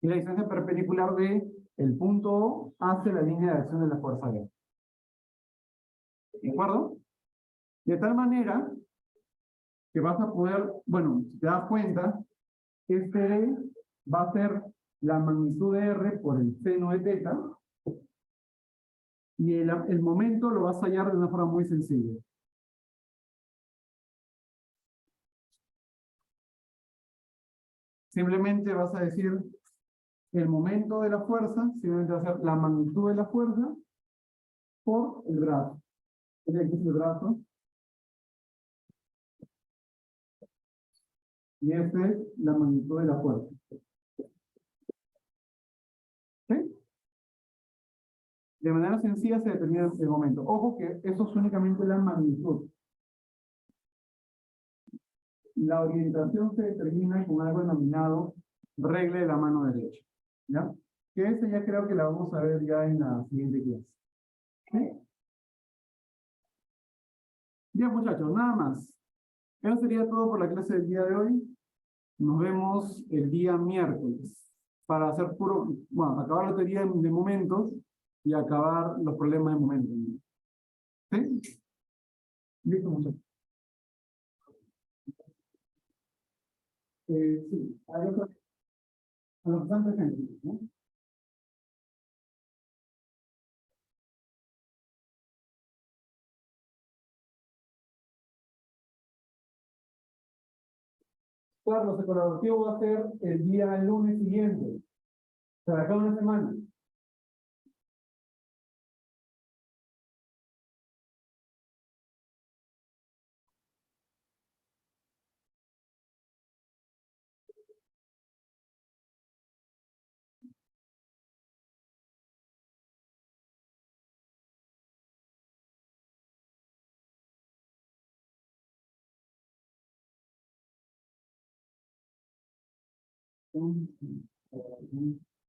Y la distancia perpendicular de el punto O hacia la línea de acción de la fuerza F. ¿De acuerdo? De tal manera que vas a poder, bueno, si te das cuenta, este D va a ser la magnitud de R por el seno de teta, y el momento lo vas a hallar de una forma muy sencilla. Simplemente vas a decir el momento de la fuerza, simplemente va a ser la magnitud de la fuerza por el brazo. Aquí es el brazo. Y esta es la magnitud de la fuerza. ¿Sí? De manera sencilla se determina el momento. Ojo que eso es únicamente la magnitud. La orientación se determina con algo denominado regla de la mano derecha. ¿Ya? Que esa ya creo que la vamos a ver ya en la siguiente clase. ¿Sí? Bien, muchachos, nada más. Eso sería todo por la clase del día de hoy. Nos vemos el día miércoles para hacer bueno, acabar la teoría de momentos y acabar los problemas de momentos. ¿Sí? Listo, muchachos. Sí, a los que están presentes, ¿no? Carlos, el colaborativo va a ser el día lunes siguiente. Para acá una semana.